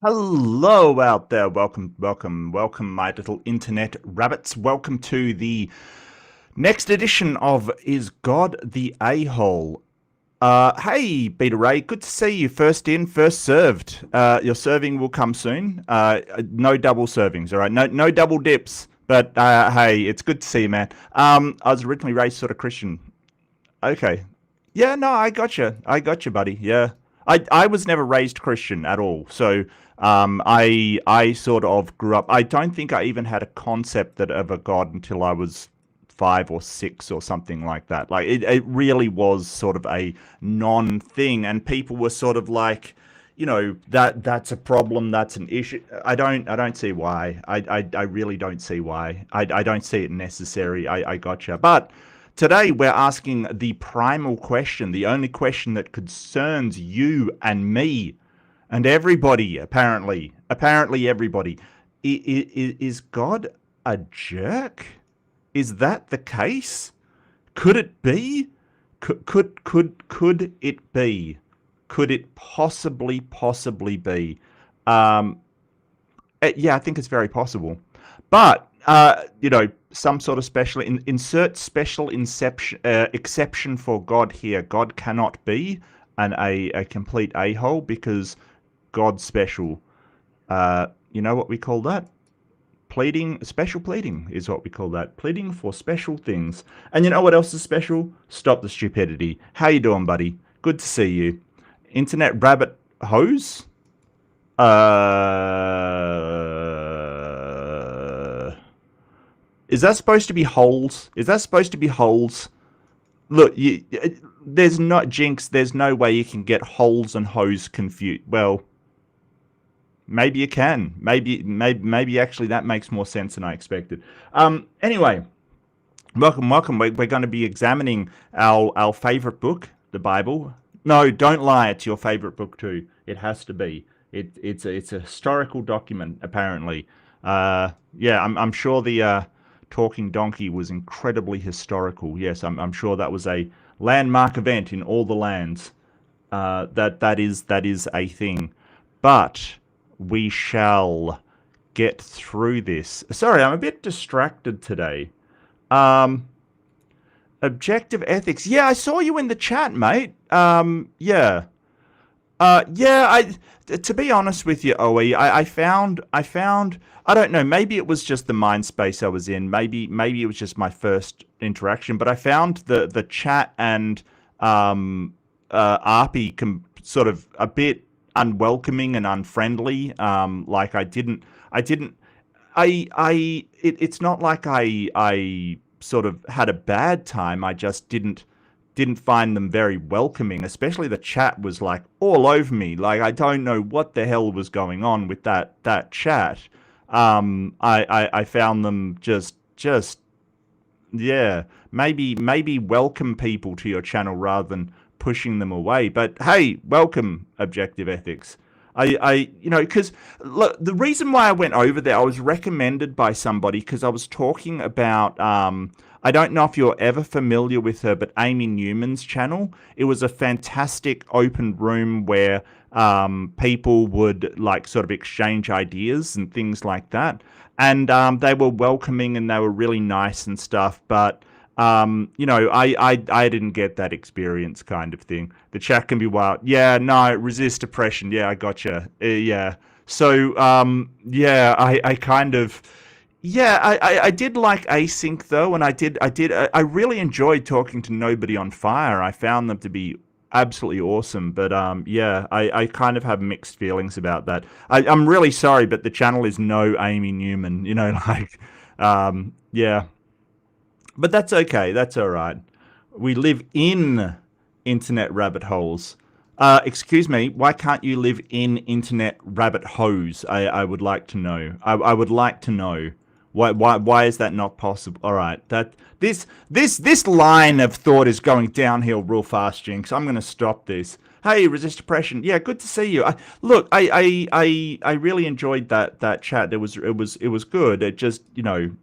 Hello out there. Welcome, my little internet rabbits. Welcome to the next edition of Is God the A-hole? Hey, Beta Ray, good to see you. First in, first served. Your serving will come soon. No double servings, all right? No double dips. But hey, it's good to see you, man. I was originally raised sort of Christian. Okay. Yeah, no, I got you, buddy. Yeah. I was never raised Christian at all. So I sort of grew up. I don't think I even had a concept that of a God until I was 5 or 6 or something like that. Like it really was sort of a non-thing, and people were sort of like, that's a problem, that's an issue. I don't see why. I really don't see why. I don't see it necessary. I gotcha. But today we're asking the primal question, the only question that concerns you and me and everybody, apparently everybody. Is God a jerk? Is that the case? Could it be? Could it be? Could it possibly be? Um, yeah, I think it's very possible. But some sort of insert special exception for God here. God cannot be a complete a-hole because God's special. You know what we call that? Special pleading is what we call that. Pleading for special things. And you know what else is special? Stop the stupidity. How you doing, buddy? Good to see you. Internet rabbit hose? Is that supposed to be holes? Is that supposed to be holes? Look, there's not Jinx. There's no way you can get holes and hose confused. Well, maybe you can. Maybe actually that makes more sense than I expected. Anyway, welcome. We're going to be examining our favorite book, the Bible. No, don't lie. It's your favorite book too. It has to be. It's a historical document apparently. Yeah, I'm sure the talking donkey was incredibly historical. Yes, I'm sure that was a landmark event in all the lands. That is a thing. But we shall get through this. Sorry, I'm a bit distracted today. Um, Objective ethics. Yeah, I saw you in the chat, mate. Yeah. Yeah, to be honest with you, OE, I found, I don't know, maybe it was just the mind space I was in. Maybe it was just my first interaction, but I found the chat and RP sort of a bit unwelcoming and unfriendly. Like it's not like I sort of had a bad time. I just didn't find them very welcoming. Especially the chat was like all over me. Like I don't know what the hell was going on with that chat. I found them just yeah. Maybe welcome people to your channel rather than pushing them away. But hey, welcome Objective Ethics. Because the reason why I went over there, I was recommended by somebody because I was talking about, I don't know if you're ever familiar with her, but Amy Newman's channel. It was a fantastic open room where people would like sort of exchange ideas and things like that. And they were welcoming and they were really nice and stuff. But I didn't get that experience kind of thing. The chat can be wild. Yeah, no, resist oppression. Yeah, I gotcha. Yeah. So, yeah, I kind of, yeah, I did like async though, and I really enjoyed talking to Nobody on Fire. I found them to be absolutely awesome. But yeah, I kind of have mixed feelings about that. I'm really sorry, but the channel is no Amy Newman. Like, yeah. But that's okay. That's all right. We live in internet rabbit holes. Excuse me. Why can't you live in internet rabbit hose? I would like to know. I would like to know. Why is that not possible? All right. This line of thought is going downhill real fast, Jinx. I'm going to stop this. Hey, resist oppression. Yeah, good to see you. I really enjoyed that chat. It was good. It just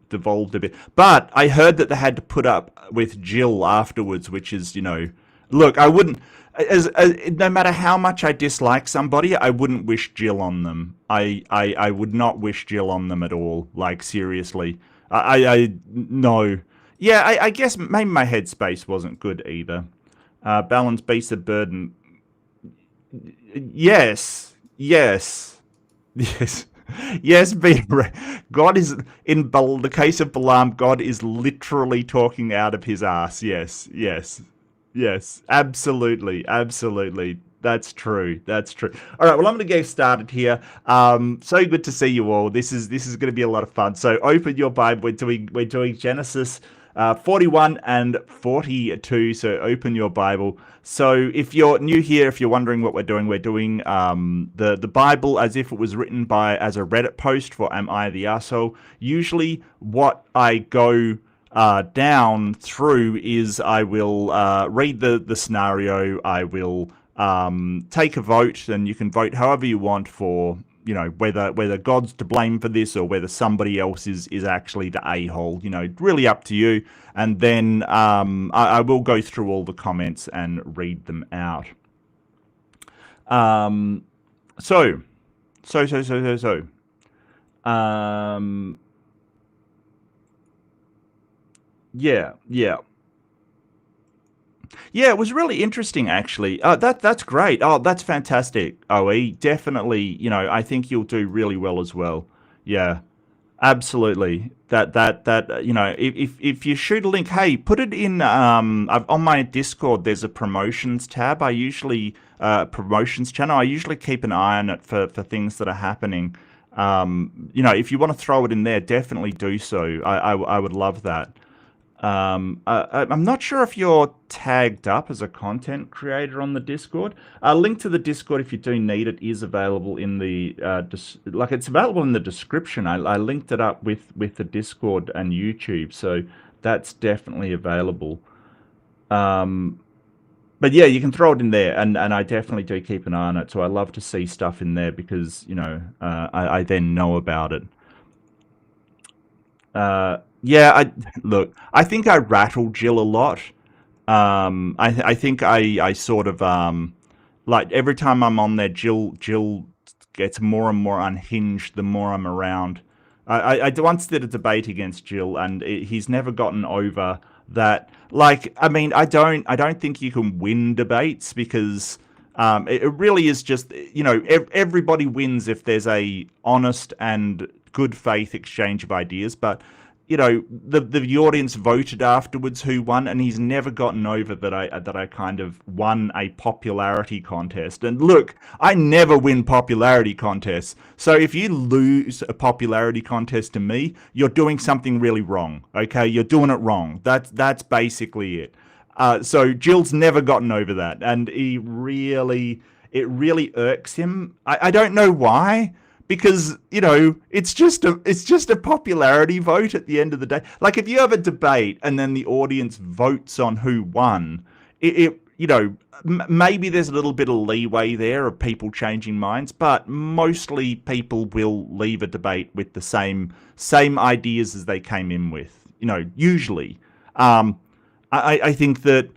devolved a bit. But I heard that they had to put up with Jill afterwards, which is Look, I wouldn't. No matter how much I dislike somebody, I wouldn't wish Jill on them. I would not wish Jill on them at all. Like seriously, no. Yeah, I guess maybe my headspace wasn't good either. Balance beats a burden. Yes, yes, yes, yes. God is the case of Balaam. God is literally talking out of his ass. Yes, yes, yes. Absolutely, absolutely. That's true. That's true. All right. Well, I'm going to get started here. So good to see you all. This is going to be a lot of fun. So open your Bible. We're doing Genesis 41 and 42. So open your Bible. So if you're new here, if you're wondering what we're doing the Bible as if it was written as a Reddit post for Am I the Arsehole. Usually what I go down through is I will read the scenario. I will take a vote, and you can vote however you want for, whether God's to blame for this or whether somebody else is actually the a-hole. Really up to you. And then I will go through all the comments and read them out. Um, so, so. Um, yeah, yeah. Yeah, it was really interesting actually. That's great. Oh, that's fantastic. OE, definitely, I think you'll do really well as well. Yeah. Absolutely. If you shoot a link, hey, put it in on my Discord. There's a promotions tab. I usually promotions channel. I usually keep an eye on it for things that are happening. If you want to throw it in there, definitely do so. I would love that. I'm not sure if you're tagged up as a content creator on the Discord. A link to the Discord, if you do need it, is available in the it's available in the description. I linked it up with the Discord and YouTube, so that's definitely available. But yeah, you can throw it in there, and I definitely do keep an eye on it. So I love to see stuff in there because I then know about it. Yeah, look. I think I rattle Jill a lot. I think I sort of like every time I'm on there, Jill gets more and more unhinged the more I'm around. I once did a debate against Jill, and he's never gotten over that. Like, I mean, I don't think you can win debates because it really is just everybody wins if there's a honest and good faith exchange of ideas, but the audience voted afterwards who won, and he's never gotten over that I kind of won a popularity contest. And look, I never win popularity contests. So if you lose a popularity contest to me, you're doing something really wrong. Okay, you're doing it wrong. That's basically it. So Jill's never gotten over that, and it really irks him. I don't know why, because it's just a popularity vote at the end of the day. Like if you have a debate and then the audience votes on who won, maybe there's a little bit of leeway there of people changing minds, but mostly people will leave a debate with the same ideas as they came in with. Usually. I think that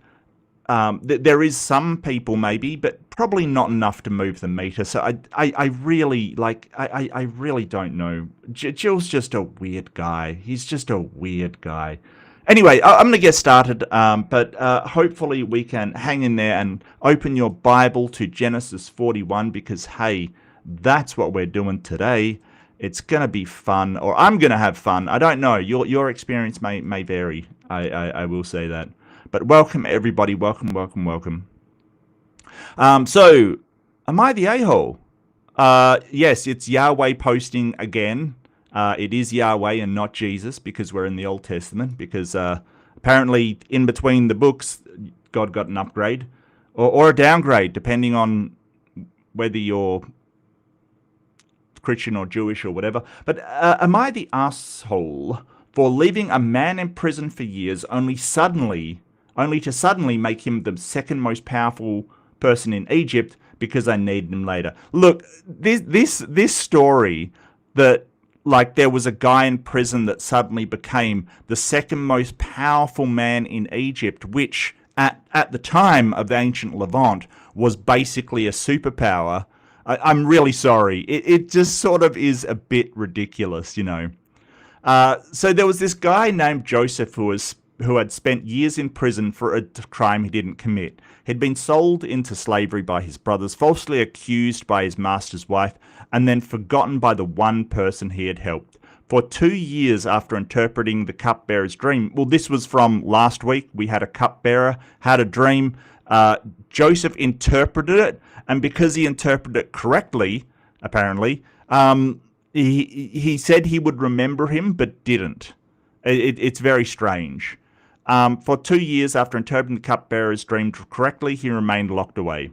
there is some people maybe, but probably not enough to move the meter. So I really I really don't know. Jill's just a weird guy. He's just a weird guy. Anyway, I'm going to get started, but hopefully we can hang in there and open your Bible to Genesis 41 because, hey, that's what we're doing today. It's going to be fun, or I'm going to have fun. I don't know. Your experience may vary. I will say that. But welcome, everybody. Welcome, welcome, welcome. So, am I the a-hole? Yes, it's Yahweh posting again. It is Yahweh and not Jesus because we're in the Old Testament. Because apparently, in between the books, God got an upgrade or a downgrade, depending on whether you're Christian or Jewish or whatever. But am I the asshole for leaving a man in prison for years only to suddenly make him the second most powerful person in Egypt because I needed him later? Look, this story that like there was a guy in prison that suddenly became the second most powerful man in Egypt, which at the time of the ancient Levant was basically a superpower. I'm really sorry. It just sort of is a bit ridiculous, you know. So there was this guy named Joseph who had spent years in prison for a crime he didn't commit. He'd been sold into slavery by his brothers, falsely accused by his master's wife, and then forgotten by the one person he had helped. For 2 years after interpreting the cupbearer's dream, well, this was from last week, we had a cupbearer, had a dream, Joseph interpreted it, and because he interpreted it correctly, apparently, he said he would remember him, but didn't. It's very strange. For 2 years after interpreting the cupbearer's dream correctly, he remained locked away.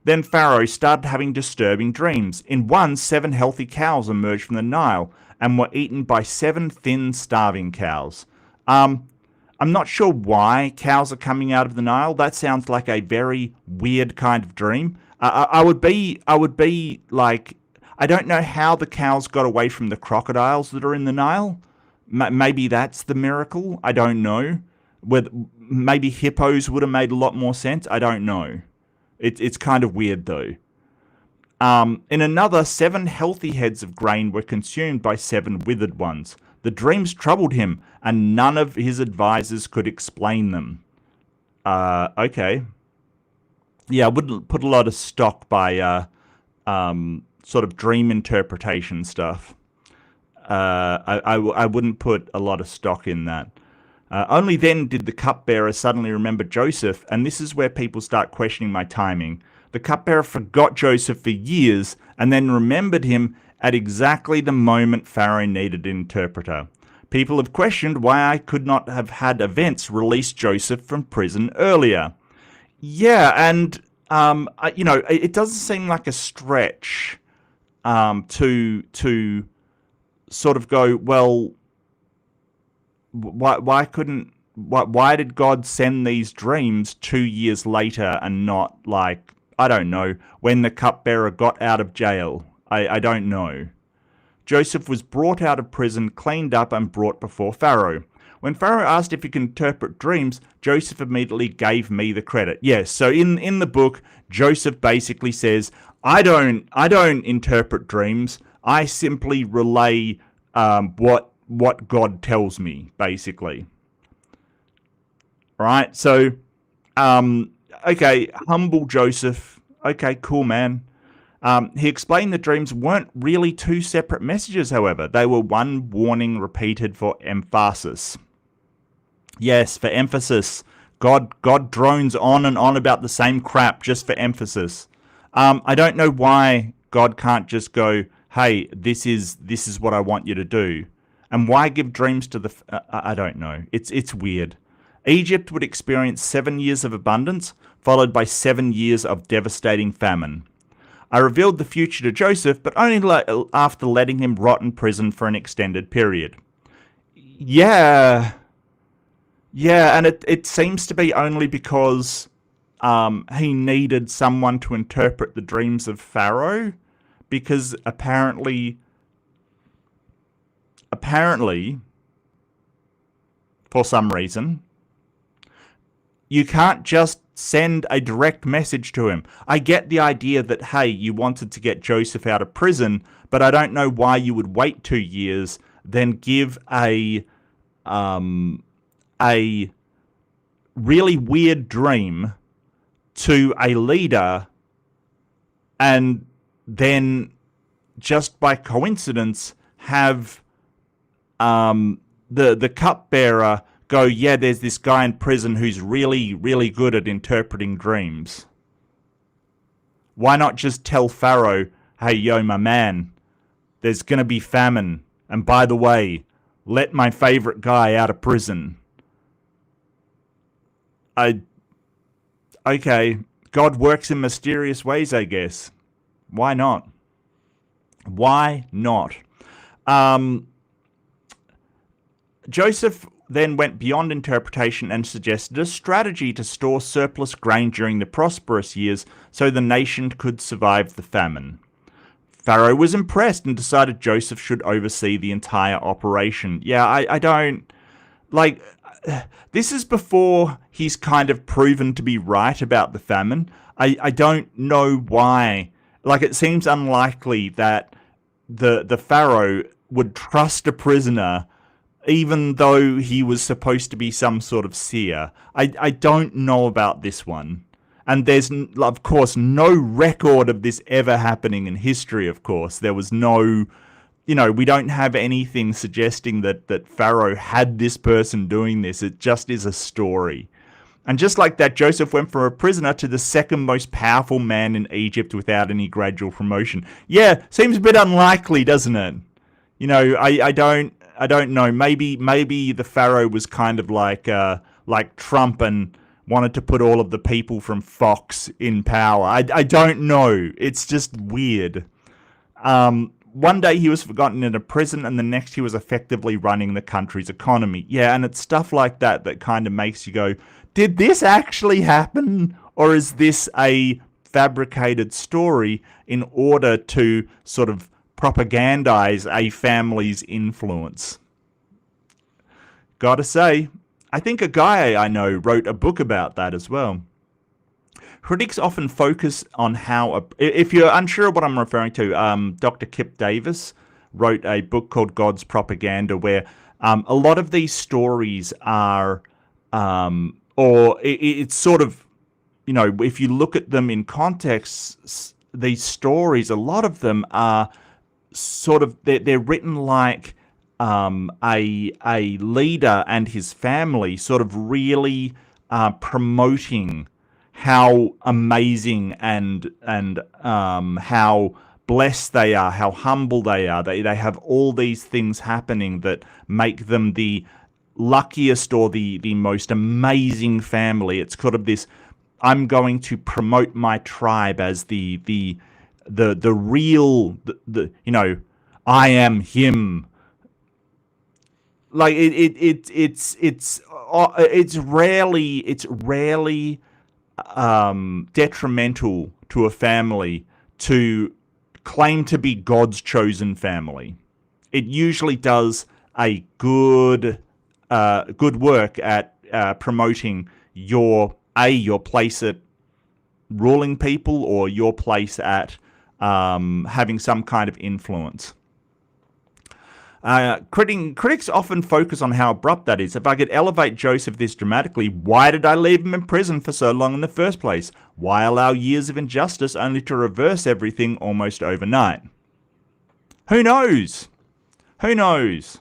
Then Pharaoh started having disturbing dreams. In one, 7 healthy cows emerged from the Nile and were eaten by 7 thin, starving cows. I'm not sure why cows are coming out of the Nile. That sounds like a very weird kind of dream. I would be like, I don't know how the cows got away from the crocodiles that are in the Nile. Maybe that's the miracle. I don't know. Maybe hippos would have made a lot more sense. I don't know. It's kind of weird though. In another, 7 healthy heads of grain were consumed by 7 withered ones. The dreams troubled him, and none of his advisors could explain them. Okay. Yeah, I wouldn't put a lot of stock by sort of dream interpretation stuff. I wouldn't put a lot of stock in that. Only then did the cupbearer suddenly remember Joseph, and this is where people start questioning my timing. The cupbearer forgot Joseph for years, and then remembered him at exactly the moment Pharaoh needed an interpreter. People have questioned why I could not have had events release Joseph from prison earlier. Yeah, and you know, it doesn't seem like a stretch to sort of go, well, why did God send these dreams 2 years later and not, like, I don't know, when the cupbearer got out of jail? I don't know. Joseph was brought out of prison, cleaned up, and brought before Pharaoh. When Pharaoh asked if he could interpret dreams, Joseph immediately gave me the credit. Yes, so in the book, Joseph basically says, I don't interpret dreams. I simply relay what God tells me, basically. All right, so, okay, humble Joseph. Okay, cool, man. He explained the dreams weren't really 2 separate messages, however. They were one warning repeated for emphasis. Yes, for emphasis. God drones on and on about the same crap just for emphasis. I don't know why God can't just go, hey, this is what I want you to do. And why give dreams to the... I don't know. It's weird. Egypt would experience 7 years of abundance, followed by 7 years of devastating famine. I revealed the future to Joseph, but only after letting him rot in prison for an extended period. Yeah, and it seems to be only because he needed someone to interpret the dreams of Pharaoh, because apparently, for some reason, you can't just send a direct message to him. I get the idea that, hey, you wanted to get Joseph out of prison, but I don't know why you would wait 2 years, then give a really weird dream to a leader, and then just by coincidence have the cupbearer go, yeah, there's this guy in prison who's really, really good at interpreting dreams. Why not just tell Pharaoh, hey, yo, my man, there's going to be famine. And by the way, let my favorite guy out of prison. Okay, God works in mysterious ways, I guess. Why not? Why not? Joseph then went beyond interpretation and suggested a strategy to store surplus grain during the prosperous years so the nation could survive the famine. Pharaoh was impressed and decided Joseph should oversee the entire operation. Yeah, I don't... Like, this is before he's kind of proven to be right about the famine. I don't know why. Like, it seems unlikely that the pharaoh would trust a prisoner even though he was supposed to be some sort of seer. I don't know about this one. And there's, of course, no record of this ever happening in history, of course. There was no, we don't have anything suggesting that Pharaoh had this person doing this. It just is a story. And just like that, Joseph went from a prisoner to the second most powerful man in Egypt without any gradual promotion. Yeah, seems a bit unlikely, doesn't it? I don't know. Maybe the Pharaoh was kind of like Trump and wanted to put all of the people from Fox in power. I don't know. It's just weird. One day he was forgotten in a prison, and the next he was effectively running the country's economy. Yeah, and it's stuff like that that kind of makes you go, did this actually happen? Or is this a fabricated story in order to sort of propagandize a family's influence? Gotta say, I think a guy I know wrote a book about that as well. Critics often focus on how, if you're unsure of what I'm referring to, Dr. Kip Davis wrote a book called God's Propaganda, where a lot of these stories are, it's sort of, if you look at them in context, these stories, a lot of them are sort of, they're written like a leader and his family sort of really promoting how amazing and how blessed they are, how humble they are. They have all these things happening that make them the luckiest or the most amazing family. It's sort of this, I'm going to promote my tribe as the real, I am him. Like it's rarely detrimental to a family to claim to be God's chosen family. It usually does a good work at promoting your place at ruling people, or your place at having some kind of influence. Critics often focus on how abrupt that is. If I could elevate Joseph this dramatically, why did I leave him in prison for so long in the first place? Why allow years of injustice only to reverse everything almost overnight? Who knows? Who knows?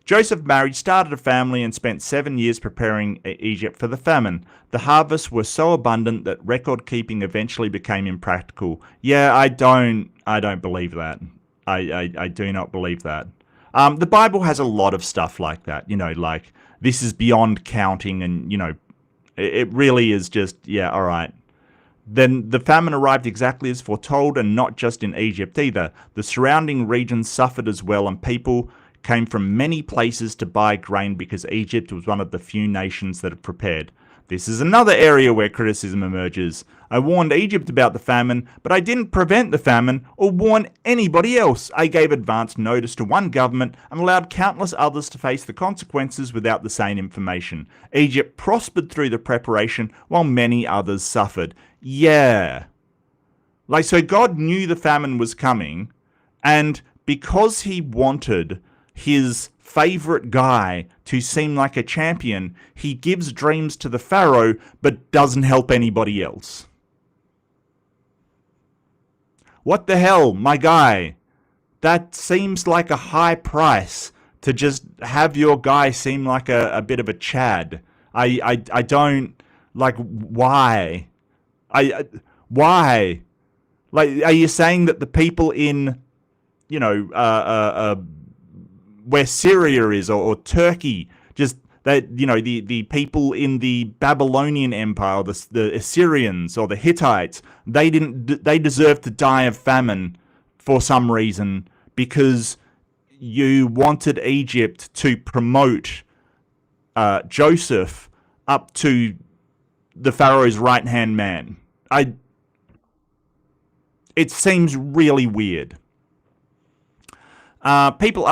Joseph married, started a family, and spent 7 years preparing Egypt for the famine. The harvests were so abundant that record keeping eventually became impractical. Yeah, I don't believe that. I do not believe that. The Bible has a lot of stuff like that, like this is beyond counting, and, it really is just, yeah, all right. Then the famine arrived exactly as foretold, and not just in Egypt either. The surrounding regions suffered as well, and people came from many places to buy grain because Egypt was one of the few nations that had prepared. This is another area where criticism emerges. I warned Egypt about the famine, but I didn't prevent the famine or warn anybody else. I gave advance notice to one government and allowed countless others to face the consequences without the same information. Egypt prospered through the preparation while many others suffered. Yeah. So God knew the famine was coming, and because he wanted his favorite guy to seem like a champion, he gives dreams to the pharaoh but doesn't help anybody else. What the hell, my guy? That seems like a high price to just have your guy seem like a bit of a Chad. I don't, like, why? Why? Like, are you saying that the people in, where Syria is, or Turkey, just that, the people in the Babylonian Empire, or the Assyrians or the Hittites, they deserve to die of famine for some reason because you wanted Egypt to promote Joseph up to the Pharaoh's right-hand man? It seems really weird. Some people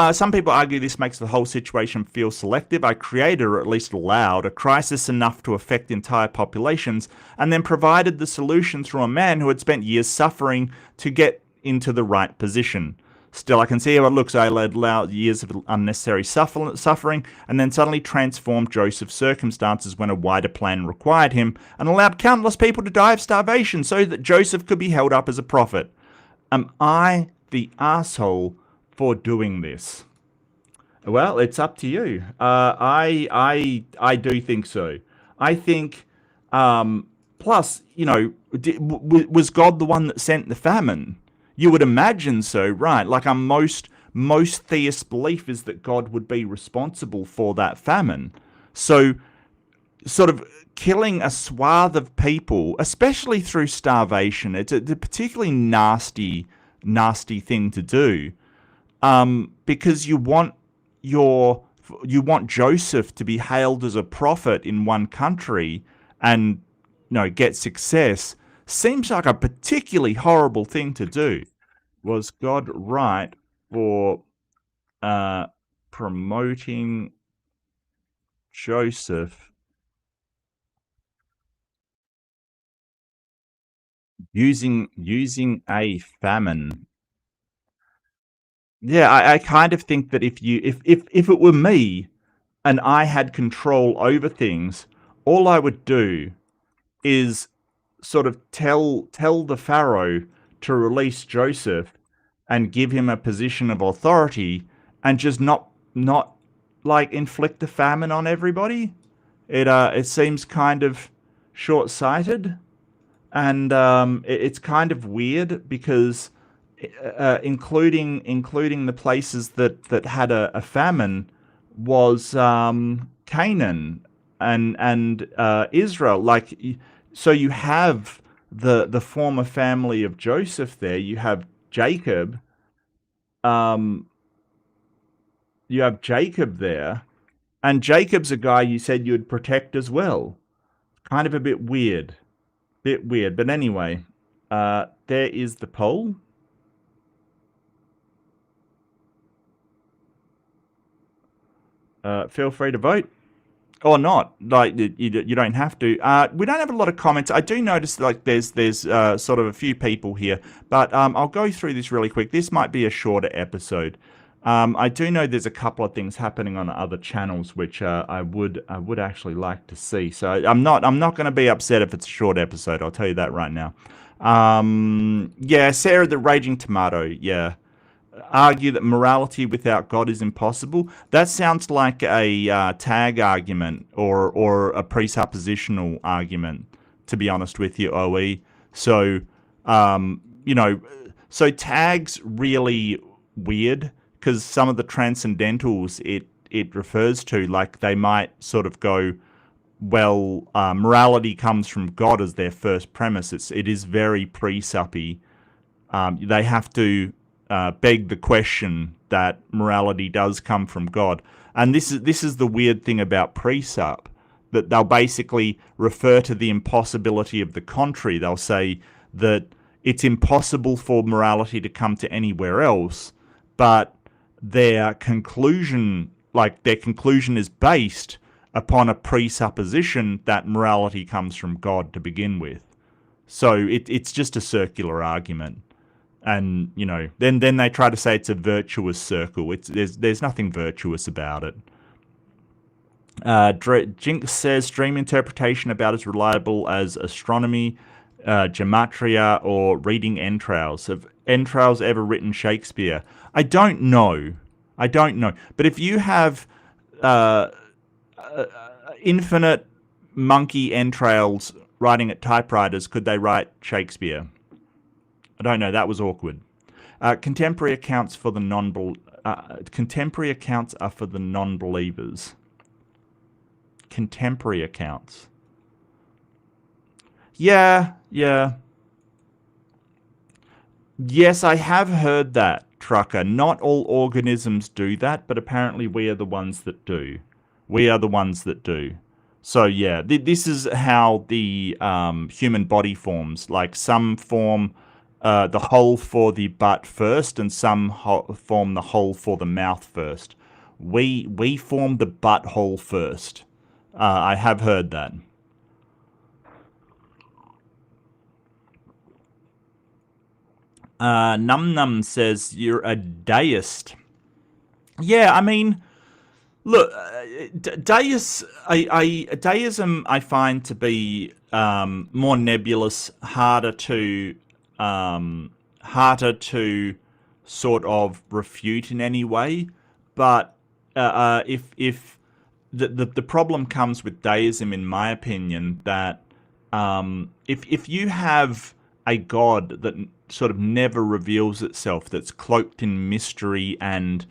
argue this makes the whole situation feel selective. I created, or at least allowed, a crisis enough to affect entire populations, and then provided the solution through a man who had spent years suffering to get into the right position. Still, I can see how it looks. I allowed years of unnecessary suffering, and then suddenly transformed Joseph's circumstances when a wider plan required him, and allowed countless people to die of starvation so that Joseph could be held up as a prophet. Am I the asshole for doing this? Well, it's up to you. I do think so. I think. Plus, was God the one that sent the famine? You would imagine so, right? Like most theist belief is that God would be responsible for that famine. So, sort of killing a swath of people, especially through starvation, it's a particularly nasty thing to do. Because you want Joseph to be hailed as a prophet in one country and get success. Seems like a particularly horrible thing to do. Was God right for promoting Joseph using a famine? Yeah, I kind of think that if it were me and I had control over things, all I would do is sort of tell the Pharaoh to release Joseph and give him a position of authority and just not like inflict the famine on everybody. It seems kind of short-sighted, and it's kind of weird because including the places that had a famine was Canaan and Israel. Like, so you have the former family of Joseph there. You have Jacob. Um, you have Jacob there, and Jacob's a guy you said you'd protect as well. Kind of a bit weird, But anyway, there is the poll. Feel free to vote. Or not. Like, you don't have to. We don't have a lot of comments. I do notice like there's sort of a few people here, but I'll go through this really quick. This might be a shorter episode. I do know there's a couple of things happening on other channels which I would actually like to see. So I'm not going to be upset if it's a short episode. I'll tell you that right now. Yeah, Sarah the Raging Tomato. Yeah. Argue that morality without God is impossible. That sounds like a tag argument or a presuppositional argument, to be honest with you, OE. So, so tag's really weird because some of the transcendentals it refers to, like they might sort of go, well, morality comes from God as their first premise. It is very presuppy. They have to beg the question that morality does come from God. And this is the weird thing about presup, that they'll basically refer to the impossibility of the contrary. They'll say that it's impossible for morality to come to anywhere else, but their conclusion is based upon a presupposition that morality comes from God to begin with. So it's just a circular argument. And then they try to say it's a virtuous circle. There's nothing virtuous about it. Jinx says dream interpretation about as reliable as astronomy, gematria, or reading entrails. Have entrails ever written Shakespeare? I don't know. But if you have infinite monkey entrails writing at typewriters, could they write Shakespeare? I don't know. That was awkward. Contemporary accounts are for the non-believers. Contemporary accounts. Yeah. Yes, I have heard that, Trucker. Not all organisms do that, but apparently we are the ones that do. So yeah, this is how the human body forms. Like some form the hole for the butt first, and some form the hole for the mouth first. We form the butthole first. I have heard that. Num Num says you're a deist. Yeah, I mean, look, deism I find to be more nebulous, harder to sort of refute in any way. But if the problem comes with deism, in my opinion, that if you have a god that sort of never reveals itself, that's cloaked in mystery and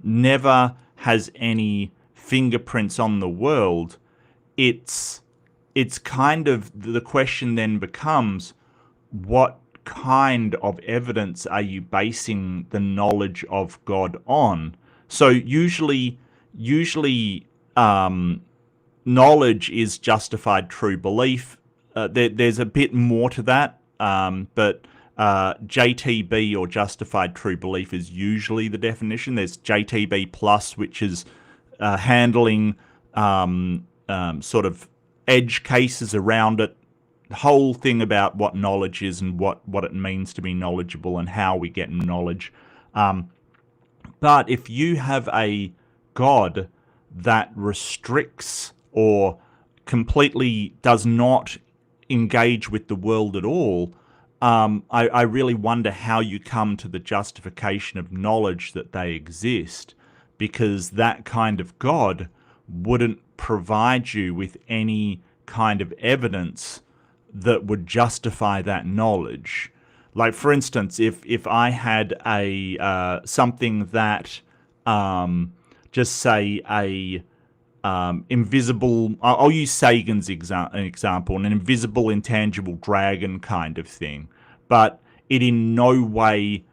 never has any fingerprints on the world, it's kind of, the question then becomes, what kind of evidence are you basing the knowledge of God on? So usually knowledge is justified true belief. There's a bit more to that, but JTB, or justified true belief, is usually the definition. There's JTB plus, which is handling sort of edge cases around it. The whole thing about what knowledge is and what it means to be knowledgeable and how we get knowledge. But if you have a God that restricts or completely does not engage with the world at all, I really wonder how you come to the justification of knowledge that they exist, because that kind of God wouldn't provide you with any kind of evidence that would justify that knowledge. Like, for instance, if I had a something that just say a invisible, I'll use Sagan's example, an invisible, intangible dragon kind of thing, but it in no way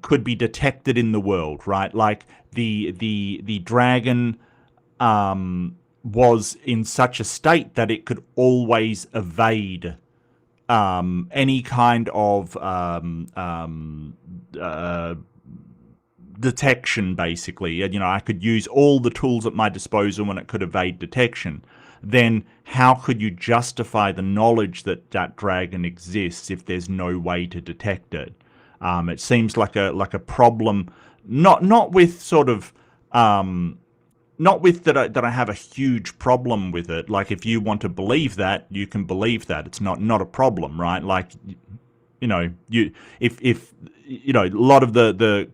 could be detected in the world, right? Like the dragon was in such a state that it could always evade any kind of detection, basically. You know, I could use all the tools at my disposal and it could evade detection. Then how could you justify the knowledge that that dragon exists if there's no way to detect it? It seems like a problem, not with sort of not with that I have a huge problem with it. Like, if you want to believe that, you can believe that. It's not a problem, right? Like, you know, if you know, a lot of the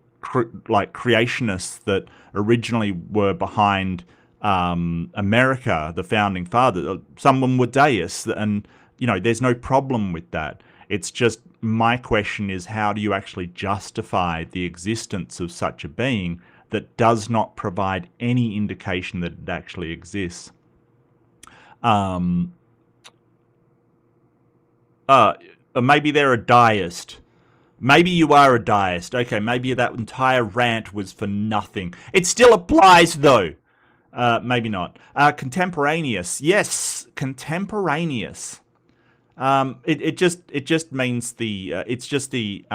like creationists that originally were behind America, the founding fathers, someone were deists, and you know, there's no problem with that. It's just, my question is, how do you actually justify the existence of such a being that does not provide any indication that it actually exists? Maybe they're a deist. Maybe you are a deist. Okay, maybe that entire rant was for nothing. It still applies, though. Maybe not. Contemporaneous. Yes, contemporaneous. It just means it's just the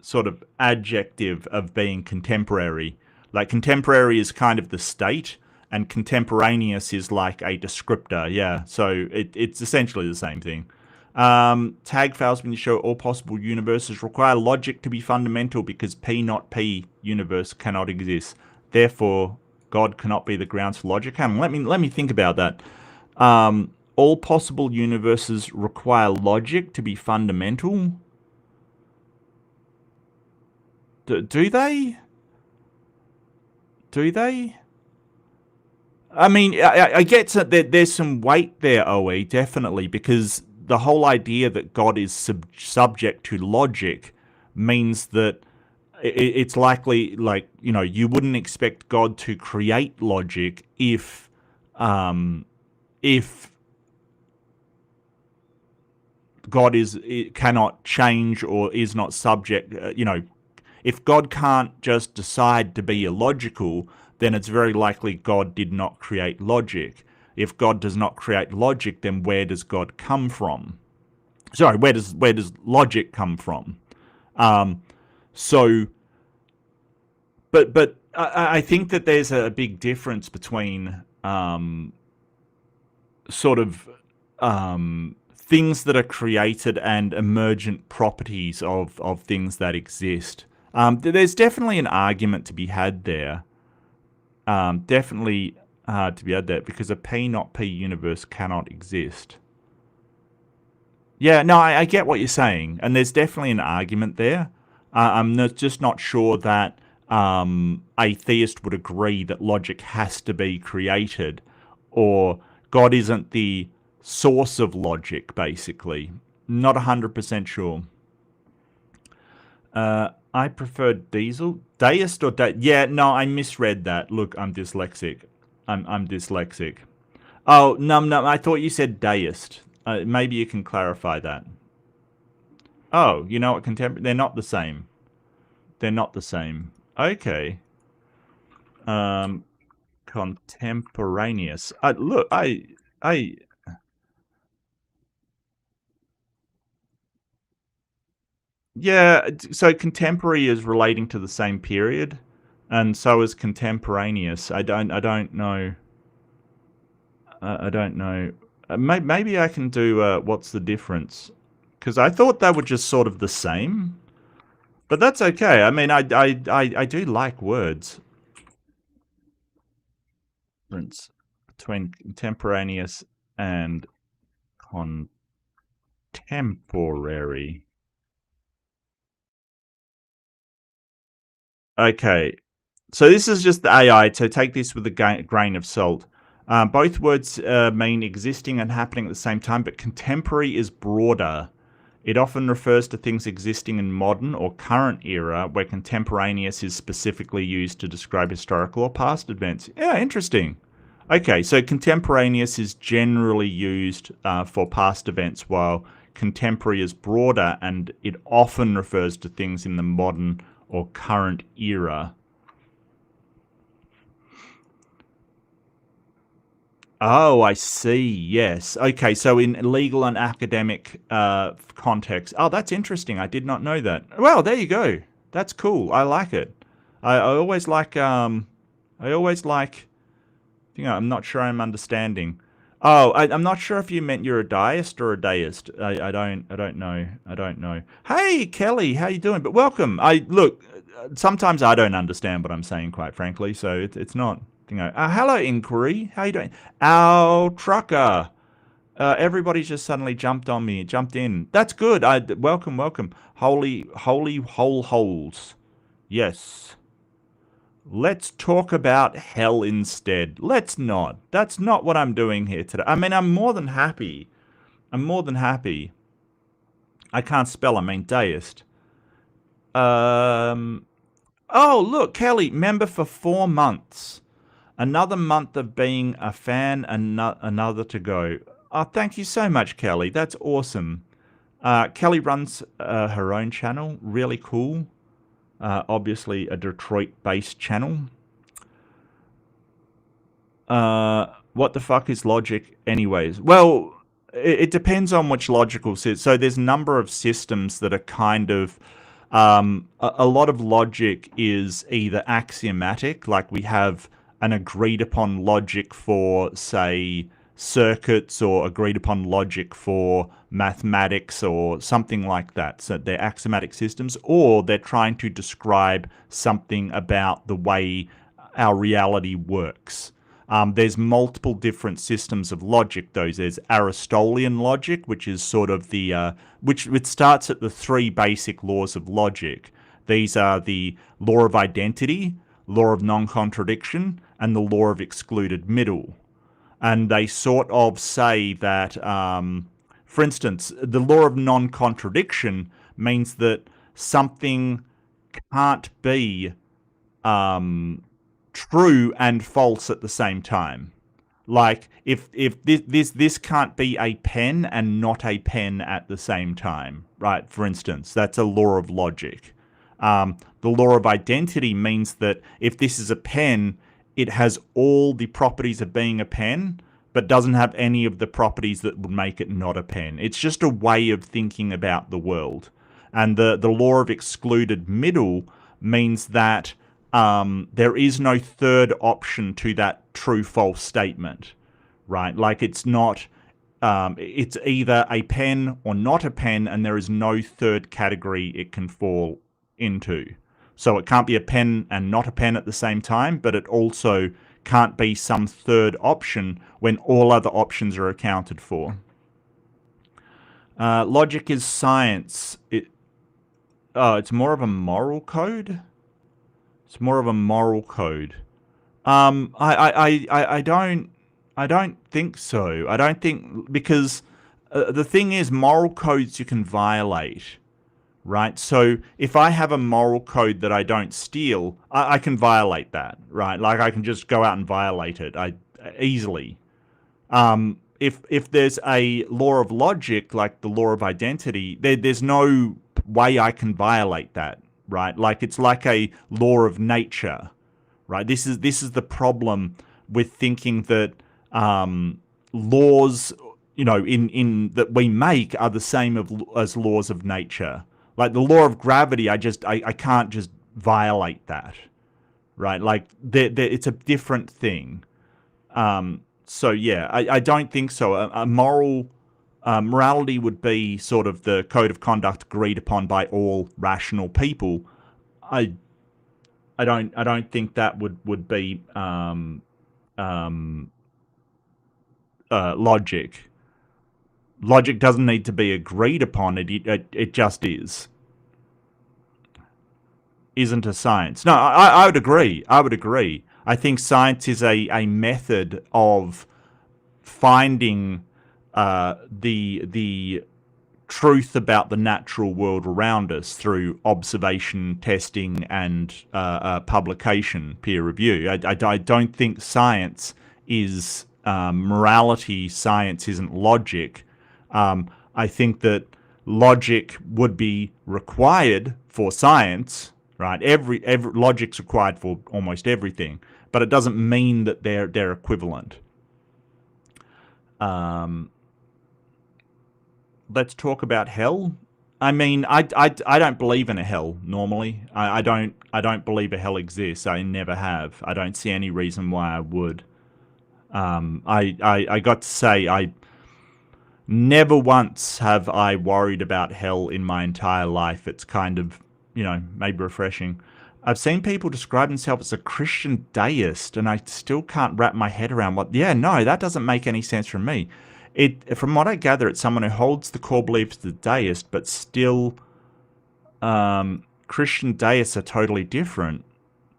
sort of adjective of being contemporary. Like, contemporary is kind of the state, and contemporaneous is like a descriptor. Yeah, so it's essentially the same thing. Tag fails when you show all possible universes require logic to be fundamental, because P not P universe cannot exist. Therefore, God cannot be the grounds for logic. Let me think about that. All possible universes require logic to be fundamental. Do they? Do they? I mean, I get that there's some weight there, OE, definitely, because the whole idea that God is subject to logic means that it's likely, like, you know, you wouldn't expect God to create logic if God cannot change or is not subject. You know, if God can't just decide to be illogical, then it's very likely God did not create logic. If God does not create logic, then where does God come from? Sorry, where does logic come from? Um, so, but I think that there's a big difference between sort of things that are created and emergent properties of things that exist. There's definitely an argument to be had there. Definitely to be had there because a P not P universe cannot exist. Yeah, no, I get what you're saying, and there's definitely an argument there. Just not sure that a theist would agree that logic has to be created, or God isn't the source of logic, basically. Not 100% sure. I prefer diesel. Deist or yeah, no, I misread that. Look, I'm dyslexic. I'm dyslexic. Oh, no, I thought you said deist. Maybe you can clarify that. Oh, you know what? Contemporary. They're not the same. They're not the same. Okay. Um, contemporaneous. Look, I. Yeah. So contemporary is relating to the same period, and so is contemporaneous. I don't know. I don't know. Maybe I can do. What's the difference? Because I thought they were just sort of the same. But that's okay. I mean, I do like words. Difference between contemporaneous and contemporary. Okay, so this is just the AI, so take this with a grain of salt. Both words mean existing and happening at the same time, but contemporary is broader. It often refers to things existing in modern or current era, where contemporaneous is specifically used to describe historical or past events. Yeah, interesting. Okay, so contemporaneous is generally used for past events, while contemporary is broader and it often refers to things in the modern or current era. Oh, I see. Yes. Okay. So in legal and academic context. Oh, that's interesting. I did not know that. Well, there you go. That's cool. I like it. I always like. I always like. I'm not sure I'm understanding. Oh, I'm not sure if you meant you're a deist or a deist. I don't. I don't know. I don't know. Hey, Kelly, how you doing? But welcome. I look. Sometimes I don't understand what I'm saying, quite frankly. So it's not. Hello, inquiry. How you doing? Our trucker. Everybody's just suddenly jumped on me, jumped in. That's good. Welcome, welcome. Holy whole holes. Yes. Let's talk about hell instead. Let's not. That's not what I'm doing here today. I mean, I'm more than happy. I'm more than happy. I can't spell. I mean, deist. Um. Oh, look, Kelly, member for 4 months. Another month of being a fan, and another to go. Oh, thank you so much, Kelly. That's awesome. Kelly runs her own channel. Really cool. Obviously, a Detroit-based channel. What the fuck is logic, anyways? Well, it depends on which logical system. So there's a number of systems that are kind of a lot of logic is either axiomatic, like we have an agreed upon logic for, say, circuits, or agreed upon logic for mathematics or something like that. So they're axiomatic systems, or they're trying to describe something about the way our reality works. There's multiple different systems of logic, though. There's Aristotelian logic, which is sort of the which it starts at the three basic laws of logic. These are the law of identity, law of non-contradiction, and the law of excluded middle. And they sort of say that, for instance, the law of non-contradiction means that something can't be true and false at the same time. Like if this can't be a pen and not a pen at the same time, right? For instance, that's a law of logic. The law of identity means that if this is a pen, it has all the properties of being a pen, but doesn't have any of the properties that would make it not a pen. It's just a way of thinking about the world. And the law of excluded middle means that there is no third option to that true-false statement, right? Like it's not, it's either a pen or not a pen, and there is no third category it can fall into. So it can't be a pen and not a pen at the same time, but it also can't be some third option when all other options are accounted for. Logic is science. It's more of a moral code. It's more of a moral code. I don't think so. I don't think, because the thing is, moral codes you can violate, right? So if I have a moral code that I don't steal, I can violate that, right? Like I can just go out and violate it easily. If there's a law of logic, like the law of identity, there's no way I can violate that, right? Like it's like a law of nature, right? This is the problem with thinking that laws, in that we make are the same as laws of nature. Like the law of gravity, I can't just violate that, right? Like it's a different thing. So yeah, I don't think so. A morality would be sort of the code of conduct agreed upon by all rational people. I don't think that would be logic. Logic doesn't need to be agreed upon. It just is. Isn't a science. No, I would agree. I would agree. I think science is a method of finding the truth about the natural world around us through observation, testing, and publication, peer review. I don't think science is morality. Science isn't logic. I think that logic would be required for science, right? Every logic's required for almost everything, but it doesn't mean that they're equivalent. Let's talk about hell. I mean, I don't believe in a hell normally. I don't believe a hell exists. I never have. I don't see any reason why I would. I got to say, I never once have I worried about hell in my entire life. It's kind of, maybe refreshing. I've seen people describe themselves as a Christian deist, and I still can't wrap my head around that doesn't make any sense from me. From what I gather, it's someone who holds the core beliefs of the deist, but still, Christian deists are totally different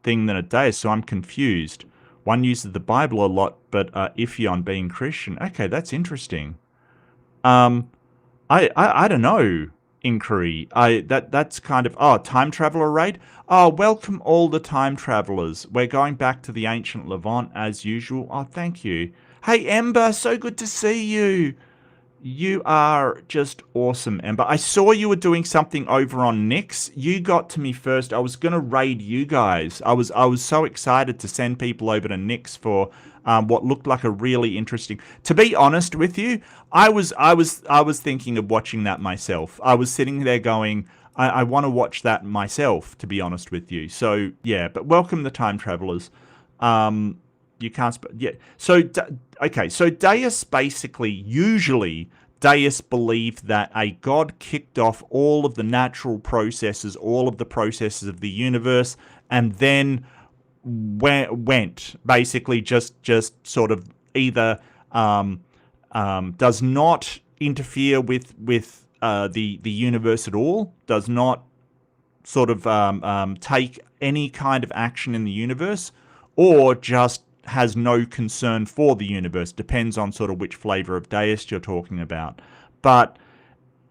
thing than a deist, so I'm confused. One uses the Bible a lot, but iffy on being Christian. Okay, that's interesting. I don't know. Inquiry. That's kind of time traveler raid. Welcome all the time travelers. We're going back to the ancient Levant as usual. Thank you. Hey Ember, so good to see you. You are just awesome, Ember. I saw you were doing something over on Nyx. You got to me first. I was gonna raid you guys. I was so excited to send people over to Nyx for what looked like a really interesting. To be honest with you, I was thinking of watching that myself. I was sitting there going, I want to watch that myself. To be honest with you, so yeah. But welcome the time travelers. You can't. Yeah. So okay. So deists usually deists believe that a god kicked off all of the natural processes, all of the processes of the universe, and then went basically just sort of either does not interfere with the universe at all, does not sort of take any kind of action in the universe, or just has no concern for the universe. Depends on sort of which flavor of deist you're talking about. But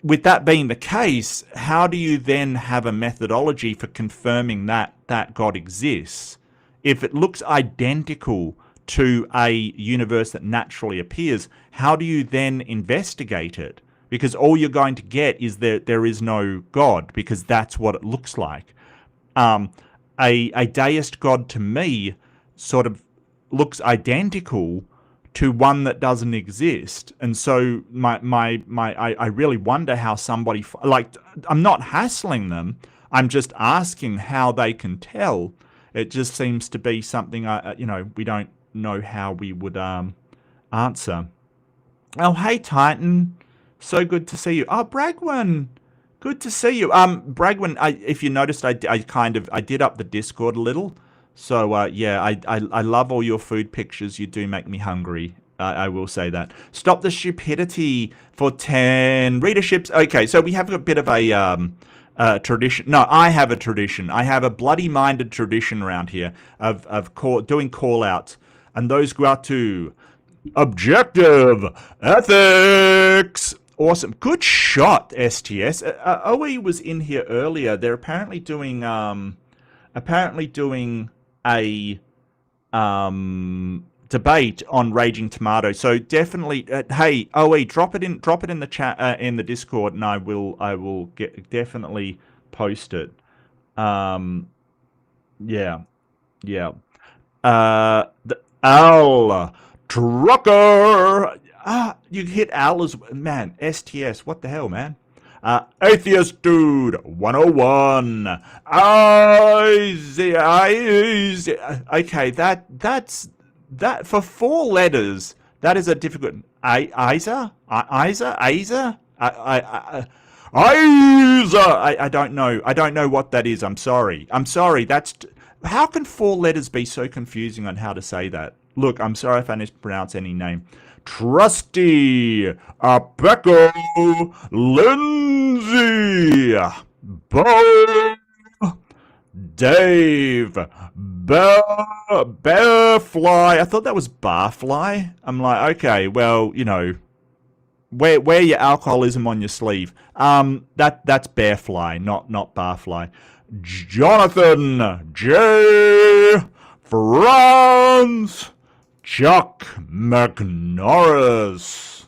with that being the case, how do you then have a methodology for confirming that God exists? If it looks identical to a universe that naturally appears, how do you then investigate it? Because all you're going to get is there is no God, because that's what it looks like. A deist God to me sort of looks identical to one that doesn't exist. And so I really wonder how somebody, like, I'm not hassling them. I'm just asking how they can tell. It just seems to be something, we don't know how we would answer. Oh, hey, Titan. So good to see you. Oh, Bragwin. Good to see you. Bragwin, if you noticed, I did up the Discord a little. So, yeah, I love all your food pictures. You do make me hungry. I will say that. Stop the stupidity for 10 readerships. Okay, so we have a bit of a tradition. No, I have a tradition. I have a bloody-minded tradition around here of doing call-outs. And those go out to Objective Ethics. Awesome. Good shot, STS. OE was in here earlier. They're apparently doing a debate on Raging Tomato. So definitely, hey OE, drop it in the chat in the Discord, and I will definitely post it. Yeah. The Al Trucker. You hit Al as man. STS. What the hell, man? Atheist Dude 101. Okay, that's for 4 letters. That is a difficult. IGTA? I don't know. I don't know what that is. I'm sorry. That's how can 4 letters be so confusing on how to say that? Look, I'm sorry if I mispronounce any name. Trusty, Becco, Lindsay, Bo, Dave, Bearfly. I thought that was Barfly. I'm like, okay, well, wear your alcoholism on your sleeve. That's Bearfly, not Barfly. Jonathan, J, Franz, Chuck McNorris,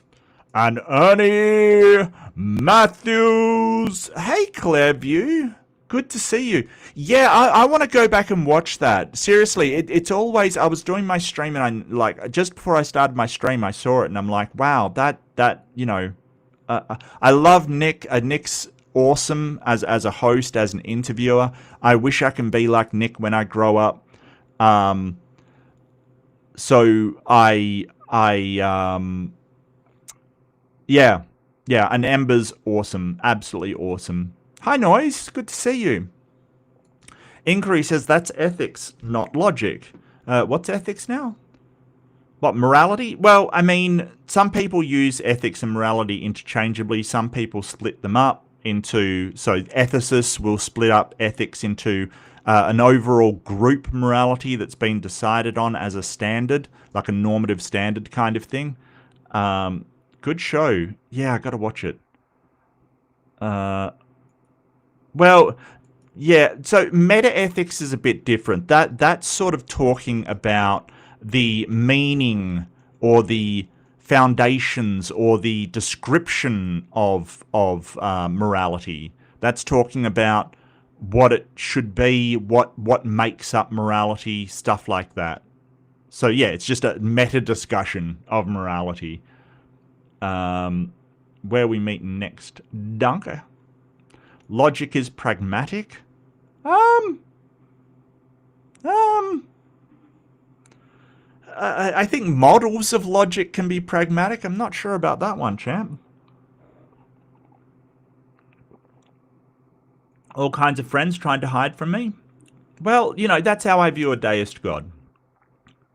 and Ernie Matthews. Hey, Clairview. Good to see you. Yeah, I want to go back and watch that. Seriously, it's always, I was doing my stream and just before I started my stream, I saw it and I'm like, wow, that I love Nick. Nick's awesome as a host, as an interviewer. I wish I can be like Nick when I grow up. So yeah, and Ember's awesome, absolutely awesome. Hi, Noise, good to see you. Inquiry says that's ethics, not logic. What's ethics now? What, morality? Well, I mean, some people use ethics and morality interchangeably. Some people split them up into, so ethicists will split up ethics into an overall group morality that's been decided on as a standard, like a normative standard kind of thing. Good show. Yeah, I gotta watch it. Well, yeah, so meta-ethics is a bit different. That's sort of talking about the meaning or the foundations or the description of morality. That's talking about what it should be, what makes up morality, stuff like that. So yeah, it's just a meta discussion of morality. Where we meet next, Dunker. Logic is pragmatic. I think models of logic can be pragmatic. I'm not sure about that one, champ. All kinds of friends trying to hide from me. Well, that's how I view a deist god.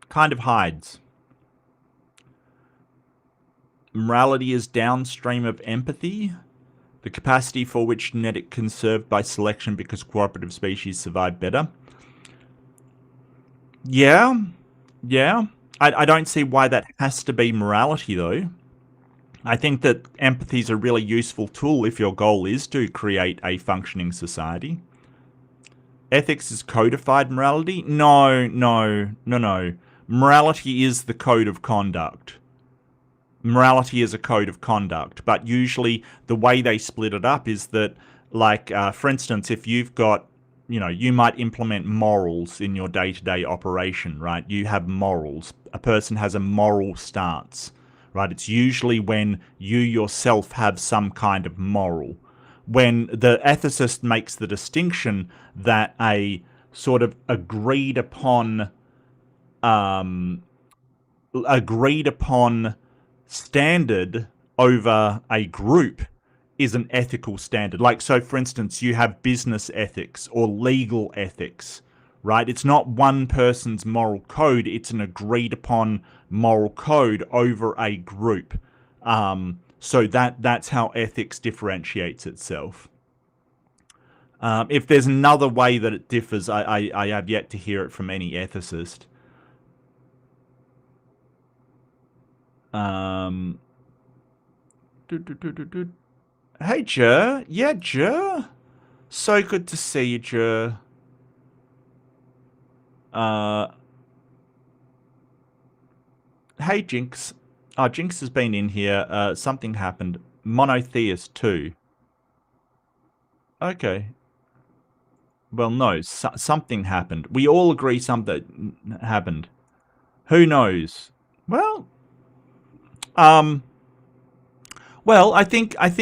Kind of hides. Morality is downstream of empathy, the capacity for which genetic conserved by selection because cooperative species survive better. Yeah. I don't see why that has to be morality, though. I think that empathy is a really useful tool if your goal is to create a functioning society. Ethics is codified morality? No. Morality is the code of conduct. Morality is a code of conduct, but usually the way they split it up is that, like, for instance, if you've got you might implement morals in your day-to-day operation, right? You have morals. A person has a moral stance, right? It's usually when you yourself have some kind of moral. When the ethicist makes the distinction that a sort of um, agreed upon standard over a group is an ethical standard. Like, so for instance, you have business ethics or legal ethics, right? It's not one person's moral code, it's an agreed upon moral code over a group. So that's how ethics differentiates itself. If there's another way that it differs, I have yet to hear it from any ethicist. Hey, Jer. Yeah, Jer. So good to see you, Jer. Hey, Jinx. Oh, Jinx has been in here. Something happened. Monotheist too. Okay. Well, no. Something happened. We all agree something happened. Who knows? Well, um, I think, as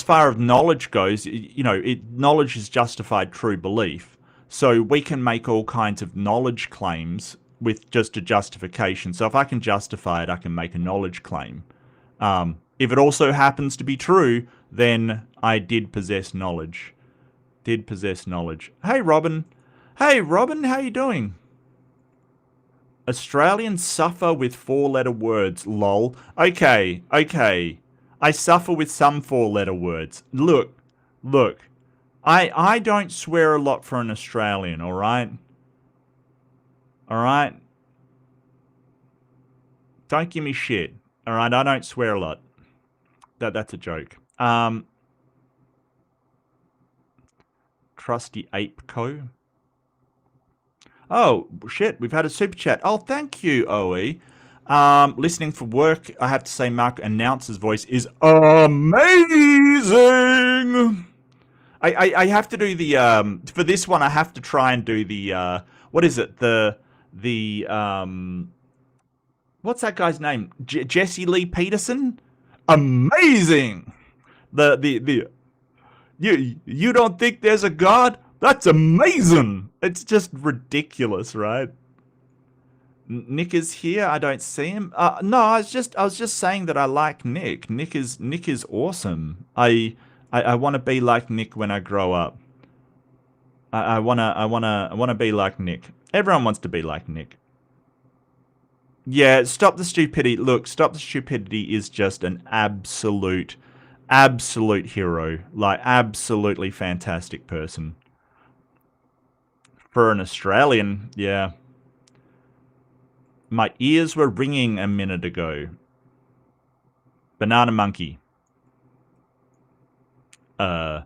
far as knowledge goes, knowledge is justified true belief. So we can make all kinds of knowledge claims with just a justification. So if I can justify it, I can make a knowledge claim. If it also happens to be true, then I did possess knowledge. Did possess knowledge. Hey, Robin. Hey, Robin, how you doing? Australians suffer with four-letter words, lol. Okay. I suffer with some four-letter words. Look. I don't swear a lot for an Australian, alright? Alright? Don't give me shit. Alright, I don't swear a lot. That's a joke. Trusty Ape Co. Oh, shit, we've had a super chat. Oh, thank you, OE. Listening for work, I have to say Mark Announcer's voice is amazing! I have to do the, for this one, I have to try and do the, what is it? What's that guy's name? Jesse Lee Peterson? Amazing! You don't think there's a God? That's amazing! It's just ridiculous, right? Nick is here. I don't see him. No, I was just saying that I like Nick. Nick is awesome. I want to be like Nick when I grow up. I wanna be like Nick. Everyone wants to be like Nick. Yeah, Stop the Stupidity. Look, Stop the Stupidity is just an absolute hero. Like, absolutely fantastic person. For an Australian, yeah. My ears were ringing a minute ago. Banana monkey. Yeah.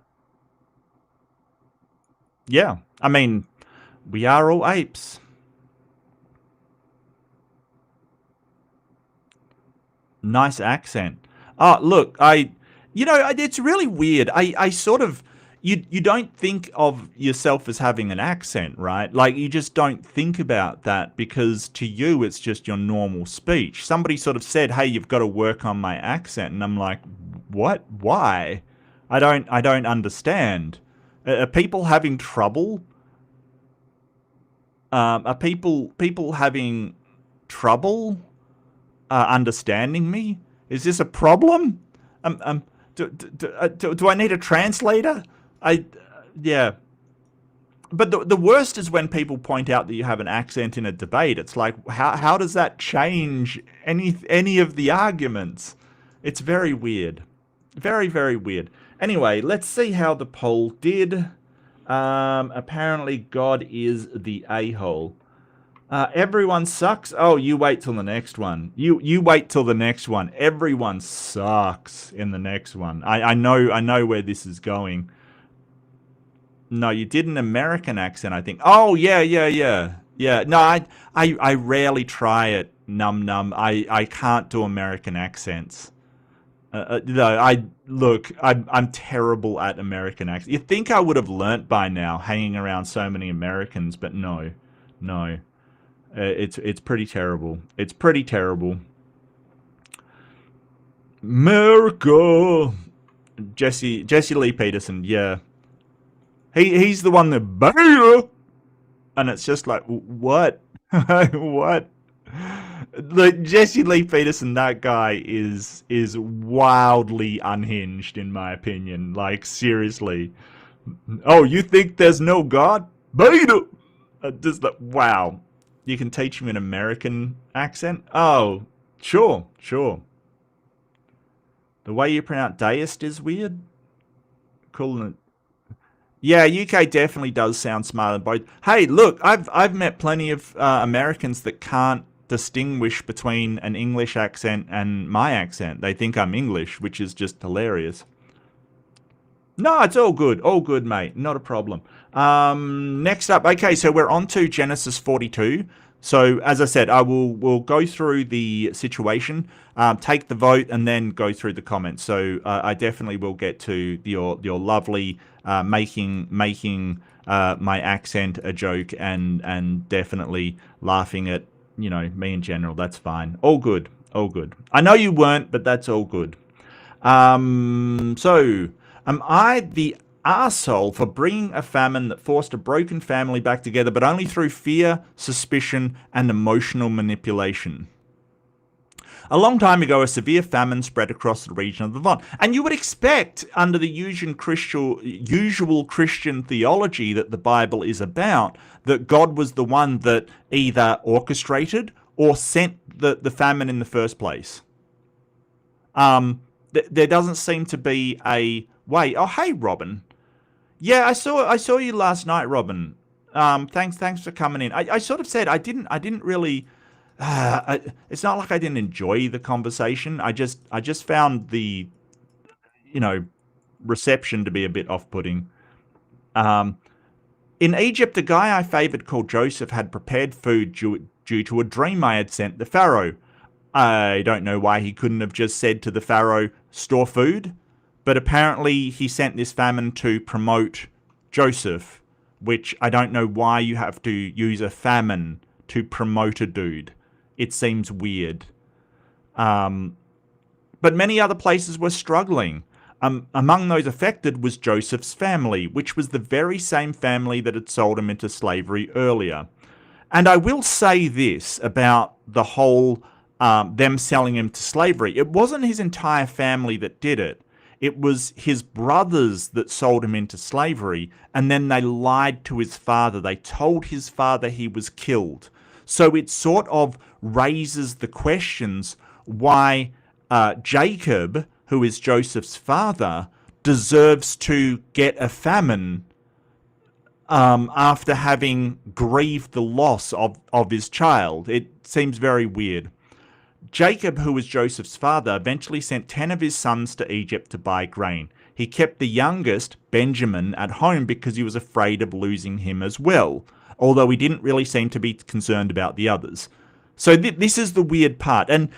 I mean, we are all apes. Nice accent. Oh, look, it's really weird. I sort of, you don't think of yourself as having an accent, right? Like, you just don't think about that because to you it's just your normal speech. Somebody sort of said, hey, you've got to work on my accent. And I'm like, what? Why? I don't understand. Are people having trouble? Are people having trouble understanding me? Is this a problem? Do I need a translator? Yeah. But the worst is when people point out that you have an accent in a debate. It's like, how does that change any of the arguments? It's very weird. Very, very weird. Anyway, let's see how the poll did. Apparently God is the a-hole. Everyone sucks. Oh, you wait till the next one. You wait till the next one. Everyone sucks in the next one. I know where this is going. No, you did an American accent, I think. Oh, yeah. No, I rarely try it. Num. I can't do American accents. No, I'm terrible at American accents. You'd think I would have learnt by now, hanging around so many Americans, but no, no. It's pretty terrible. It's pretty terrible. America. Jesse Lee Peterson. Yeah, he's the one that Beta, and it's just like what, what? Like Jesse Lee Peterson, that guy is wildly unhinged in my opinion. Like seriously. Oh, you think there's no God? Beta. Just like wow. You can teach him an American accent? Oh, sure, sure. The way you pronounce deist is weird. Cool. Yeah, UK definitely does sound smarter than both. Hey, look, I've met plenty of Americans that can't distinguish between an English accent and my accent. They think I'm English, which is just hilarious. No, it's all good, mate. Not a problem. Next up, okay, so we're on to Genesis 42. So as I said, we'll go through the situation, take the vote, and then go through the comments. So I definitely will get to your lovely making my accent a joke and definitely laughing at me in general. That's fine. All good. All good. I know you weren't, but that's all good. So am I the arsehole for bringing a famine that forced a broken family back together, but only through fear, suspicion, and emotional manipulation? A long time ago, a severe famine spread across the region of Levant. And you would expect, under the usual Christian theology that the Bible is about, that God was the one that either orchestrated or sent the famine in the first place. There doesn't seem to be a way. Oh, hey, Robin. Yeah, I saw you last night, Robin. Thanks for coming in. I sort of said I didn't really. It's not like I didn't enjoy the conversation. I just found the reception to be a bit off-putting. In Egypt, a guy I favoured called Joseph had prepared food due to a dream I had sent the Pharaoh. I don't know why he couldn't have just said to the Pharaoh, store food, but apparently he sent this famine to promote Joseph, which I don't know why you have to use a famine to promote a dude. It seems weird. But many other places were struggling. Among those affected was Joseph's family, which was the very same family that had sold him into slavery earlier. And I will say this about the whole them selling him to slavery. It wasn't his entire family that did it. It was his brothers that sold him into slavery, and then they lied to his father. They told his father he was killed. So it sort of raises the questions why Jacob, who is Joseph's father, deserves to get a famine after having grieved the loss of his child. It seems very weird. Jacob, who was Joseph's father, eventually sent 10 of his sons to Egypt to buy grain. He kept the youngest, Benjamin, at home because he was afraid of losing him as well, although he didn't really seem to be concerned about the others. So this is the weird part. And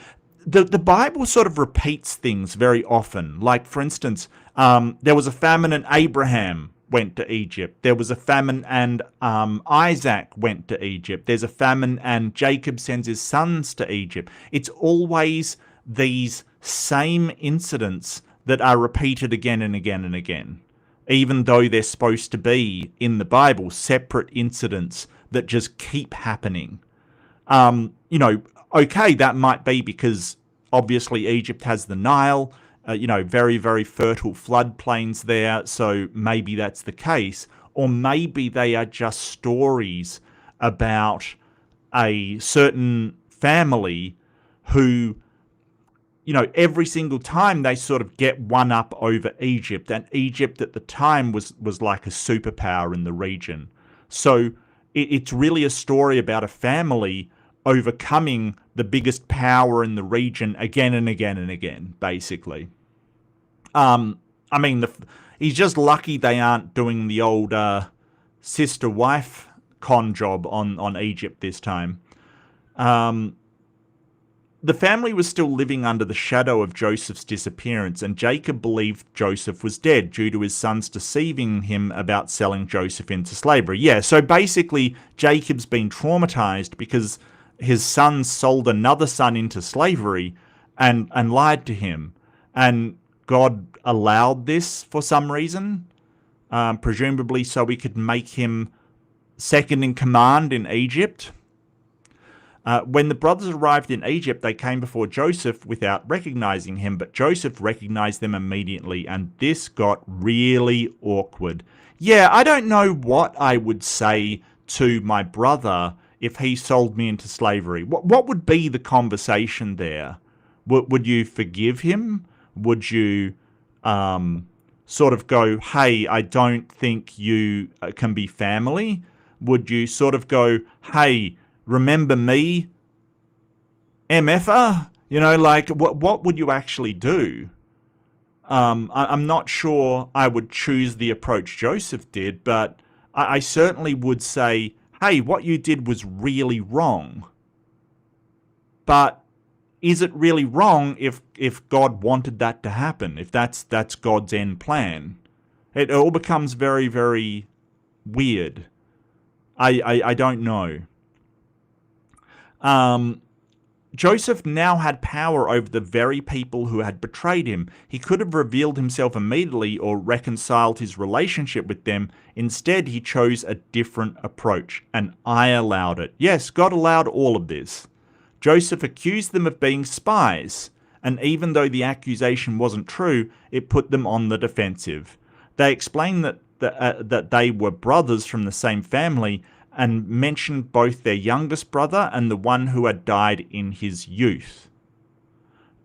the Bible sort of repeats things very often. Like, for instance, there was a famine and Abraham went to Egypt. There was a famine and Isaac went to Egypt. There's a famine and Jacob sends his sons to Egypt. It's always these same incidents that are repeated again and again and again, even though they're supposed to be, in the Bible, separate incidents that just keep happening. Okay, that might be because obviously Egypt has the Nile, very, very fertile floodplains there, so maybe that's the case. Or maybe they are just stories about a certain family who, every single time they sort of get one up over Egypt, and Egypt at the time was like a superpower in the region. So it's really a story about a family overcoming the biggest power in the region again and again and again, basically. He's just lucky they aren't doing the old sister-wife con job on Egypt this time. The family was still living under the shadow of Joseph's disappearance, and Jacob believed Joseph was dead due to his sons deceiving him about selling Joseph into slavery. Yeah, so basically, Jacob's been traumatized because his sons sold another son into slavery and lied to him. And God allowed this for some reason, presumably so he could make him second in command in Egypt. When the brothers arrived in Egypt, they came before Joseph without recognizing him, but Joseph recognized them immediately, and this got really awkward. Yeah, I don't know what I would say to my brother if he sold me into slavery. What would be the conversation there? Would you forgive him? Would you sort of go, hey, I don't think you can be family? Would you sort of go, hey, remember me, MFer? You know, like, what would you actually do? I'm not sure I would choose the approach Joseph did, but I certainly would say, hey, what you did was really wrong. But is it really wrong if God wanted that to happen? If that's God's end plan? It all becomes very, very weird. I don't know. Joseph now had power over the very people who had betrayed him. He could have revealed himself immediately or reconciled his relationship with them. Instead, he chose a different approach, and I allowed it. Yes, God allowed all of this. Joseph accused them of being spies, and even though the accusation wasn't true, it put them on the defensive. They explained that they were brothers from the same family, and mentioned both their youngest brother and the one who had died in his youth.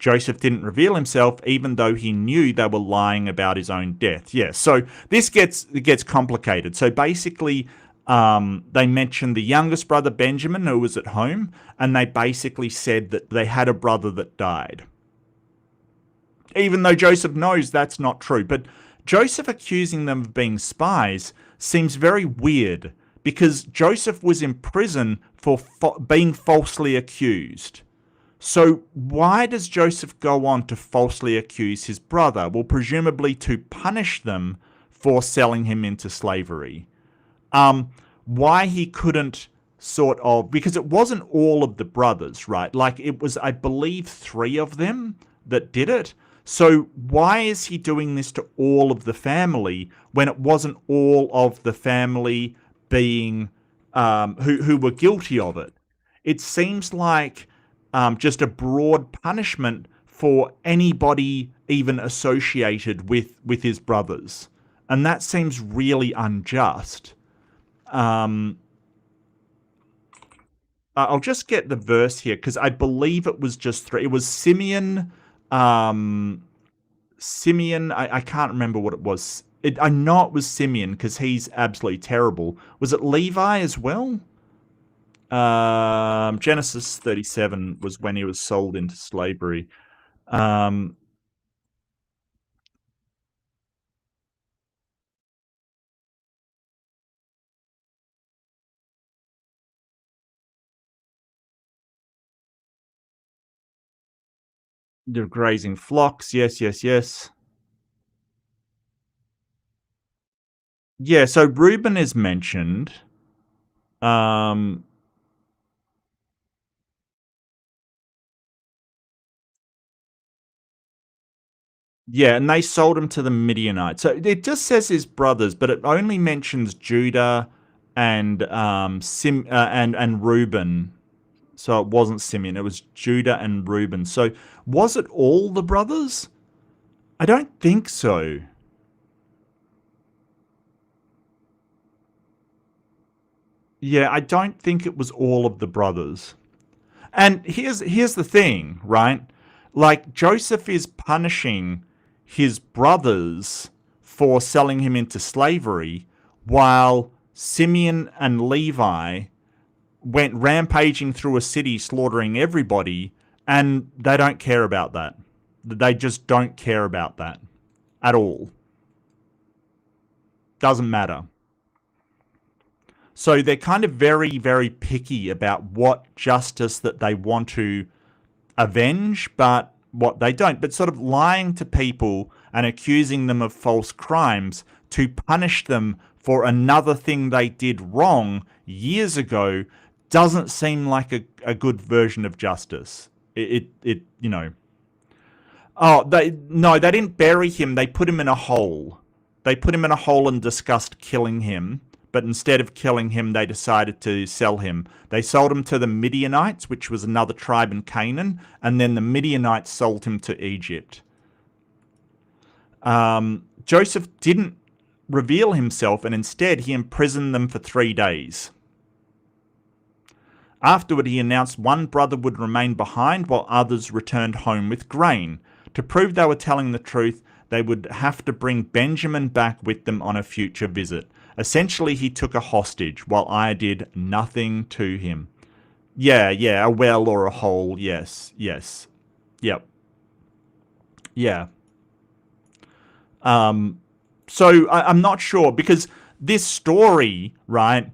Joseph didn't reveal himself, even though he knew they were lying about his own death. Yeah, so this gets complicated. So basically, they mentioned the youngest brother, Benjamin, who was at home, and they basically said that they had a brother that died. Even though Joseph knows that's not true. But Joseph accusing them of being spies seems very weird, because Joseph was in prison for being falsely accused. So why does Joseph go on to falsely accuse his brother? Well, presumably to punish them for selling him into slavery. Why he couldn't sort of... Because it wasn't all of the brothers, right? Like, it was, I believe, 3 of them that did it. So why is he doing this to all of the family when it wasn't all of the family being who were guilty of it? It seems like just a broad punishment for anybody even associated with his brothers, and that seems really unjust. I'll just get the verse here because I believe it was just 3. It was Simeon. Simeon. I can't remember what it was. I know it was Simeon because he's absolutely terrible. Was it Levi as well? Genesis 37 was when he was sold into slavery. They're grazing flocks. Yes, yes, yes. Yeah, so Reuben is mentioned. Yeah, and they sold him to the Midianites. So it just says his brothers, but it only mentions Judah and and Reuben. So it wasn't Simeon, it was Judah and Reuben. So was it all the brothers? I don't think so. Yeah, I don't think it was all of the brothers. And here's the thing, right? Like, Joseph is punishing his brothers for selling him into slavery, while Simeon and Levi went rampaging through a city slaughtering everybody, and they don't care about that. They just don't care about that at all. Doesn't matter. So they're kind of very, very picky about what justice that they want to avenge, but what they don't. But sort of lying to people and accusing them of false crimes to punish them for another thing they did wrong years ago doesn't seem like a good version of justice. You know. Oh, they didn't bury him. They put him in a hole. They put him in a hole and discussed killing him. But instead of killing him, they decided to sell him. They sold him to the Midianites, which was another tribe in Canaan, and then the Midianites sold him to Egypt. Joseph didn't reveal himself, and instead he imprisoned them for 3 days. Afterward, he announced one brother would remain behind while others returned home with grain. To prove they were telling the truth, they would have to bring Benjamin back with them on a future visit. Essentially, he took a hostage, while I did nothing to him. Yeah, a well or a hole, yes. Yep. Yeah. So I'm not sure, because this story, right,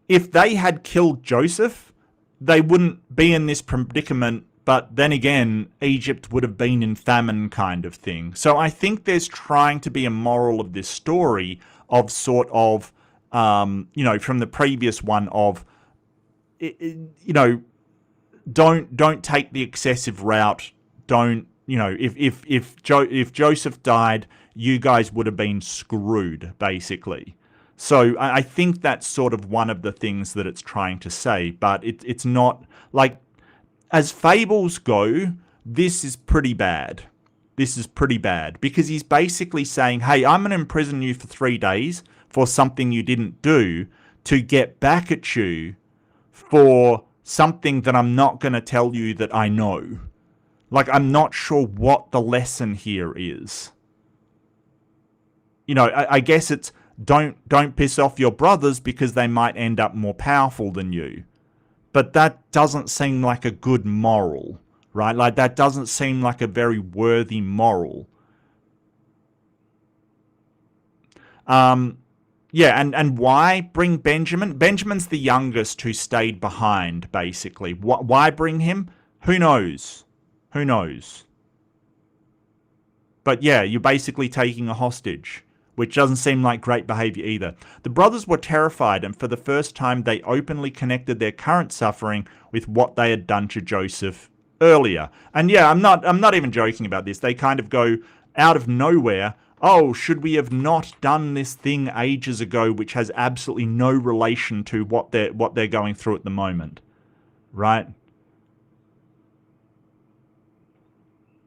if they had killed Joseph, they wouldn't be in this predicament, but then again, Egypt would have been in famine kind of thing. So I think there's trying to be a moral of this story of sort of, you know, from the previous one of, you know, don't take the excessive route. Don't, you know, if Joseph died, you guys would have been screwed, basically. So I think that's sort of one of the things that it's trying to say, but it's not, like, as fables go, this is pretty bad. This is pretty bad, because he's basically saying, hey, I'm going to imprison you for 3 days for something you didn't do to get back at you for something that I'm not going to tell you that I know. Like, I'm not sure what the lesson here is. You know, I guess it's don't piss off your brothers because they might end up more powerful than you. But that doesn't seem like a good moral, right? Like, that doesn't seem like a very worthy moral. Yeah, and why bring Benjamin? Benjamin's the youngest who stayed behind, basically. Why bring him? Who knows? Who knows? But yeah, you're basically taking a hostage, which doesn't seem like great behavior either. The brothers were terrified, and for the first time they openly connected their current suffering with what they had done to Joseph earlier. And yeah, I'm not even joking about this. They kind of go out of nowhere, oh, should we have not done this thing ages ago, which has absolutely no relation to what they're going through at the moment, right?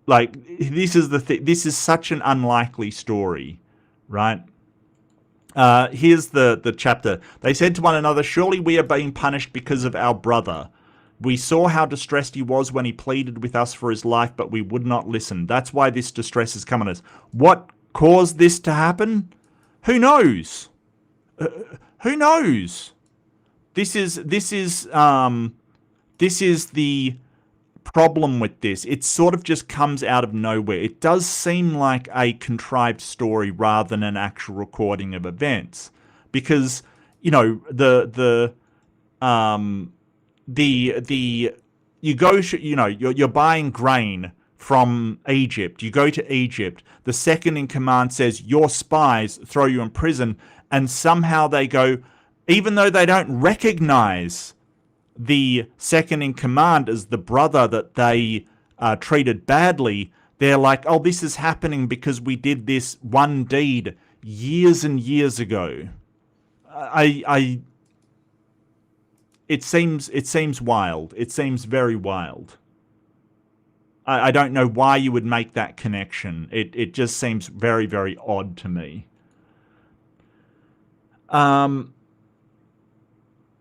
Like, this is the thing. This is such an unlikely story, right? Here's the chapter. They said to one another, surely we are being punished because of our brother. We saw how distressed he was when he pleaded with us for his life, but we would not listen. That's why this distress has come on us. What caused this to happen? Who knows? Who knows? This is the problem with this. It sort of just comes out of nowhere. It does seem like a contrived story rather than an actual recording of events, because, you know, you go, you know, you're buying grain from Egypt. You go to Egypt. The second in command says, your spies, throw you in prison. And somehow they go, even though they don't recognize the second in command as the brother that they treated badly, they're like, oh, this is happening because we did this one deed years and years ago. It seems wild. It seems very wild. I don't know why you would make that connection. It just seems very, very odd to me.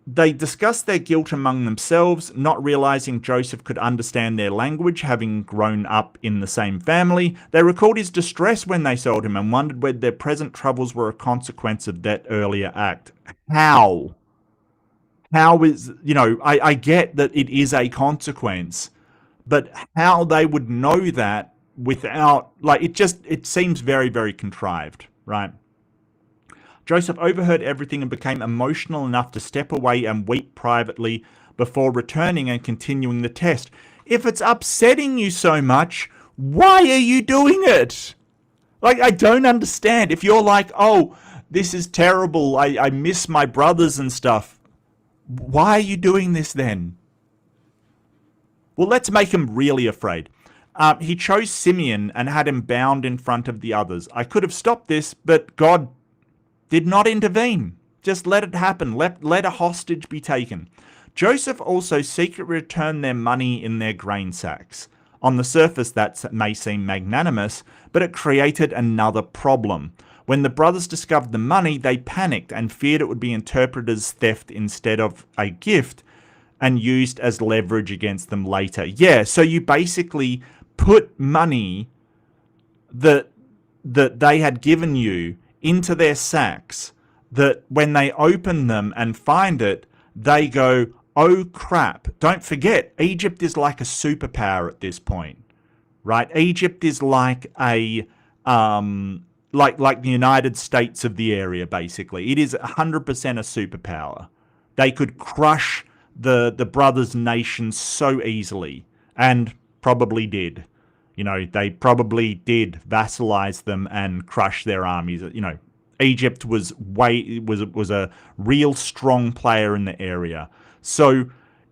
They discussed their guilt among themselves, not realizing Joseph could understand their language, having grown up in the same family. They recalled his distress when they sold him and wondered whether their present troubles were a consequence of that earlier act. How? How is, you know, I get that it is a consequence, but how they would know that without, like, it seems very, very contrived, right? Joseph overheard everything and became emotional enough to step away and weep privately before returning and continuing the test. if it's upsetting you so much, why are you doing it? Like, I don't understand. If you're like, oh, this is terrible, I miss my brothers and stuff, why are you doing this then? Well, let's make him really afraid. He chose Simeon and had him bound in front of the others. I could have stopped this, but God did not intervene. Just let it happen. Let a hostage be taken. Joseph also secretly returned their money in their grain sacks. On the surface, that may seem magnanimous, but it created another problem. When the brothers discovered the money, they panicked and feared it would be interpreted as theft instead of a gift and used as leverage against them later. Yeah, so you basically put money that they had given you into their sacks, that when they open them and find it, they go, oh crap. Don't forget, Egypt is like a superpower at this point, right? Egypt is like a like the United States of the area, basically. It is 100% a superpower. They could crush the brothers' nation so easily, and probably did. You know, they probably did vassalize them and crush their armies. You know, Egypt was a real strong player in the area. So,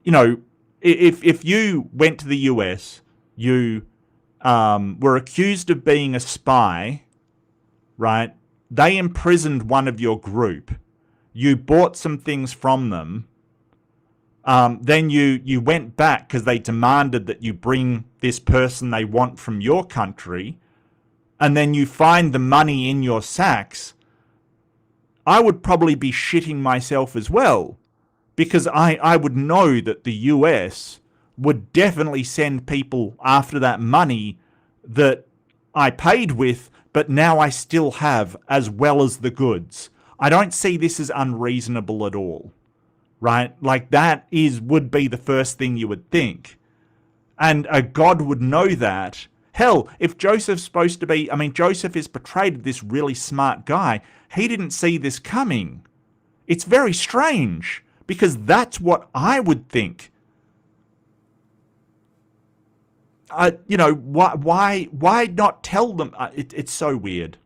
you know, if you went to the US, you were accused of being a spy, right? They imprisoned one of your group. You bought some things from them. Then you went back because they demanded that you bring this person they want from your country, and then you find the money in your sacks. I would probably be shitting myself as well, because I would know that the US would definitely send people after that money that I paid with, but now I still have, as well as the goods. I don't see this as unreasonable at all, right? Like, that would be the first thing you would think. And a God would know that. Hell, if Joseph's supposed to be, I mean, Joseph is portrayed as this really smart guy. He didn't see this coming. It's very strange, because that's what I would think. You know, why not tell them? It's so weird.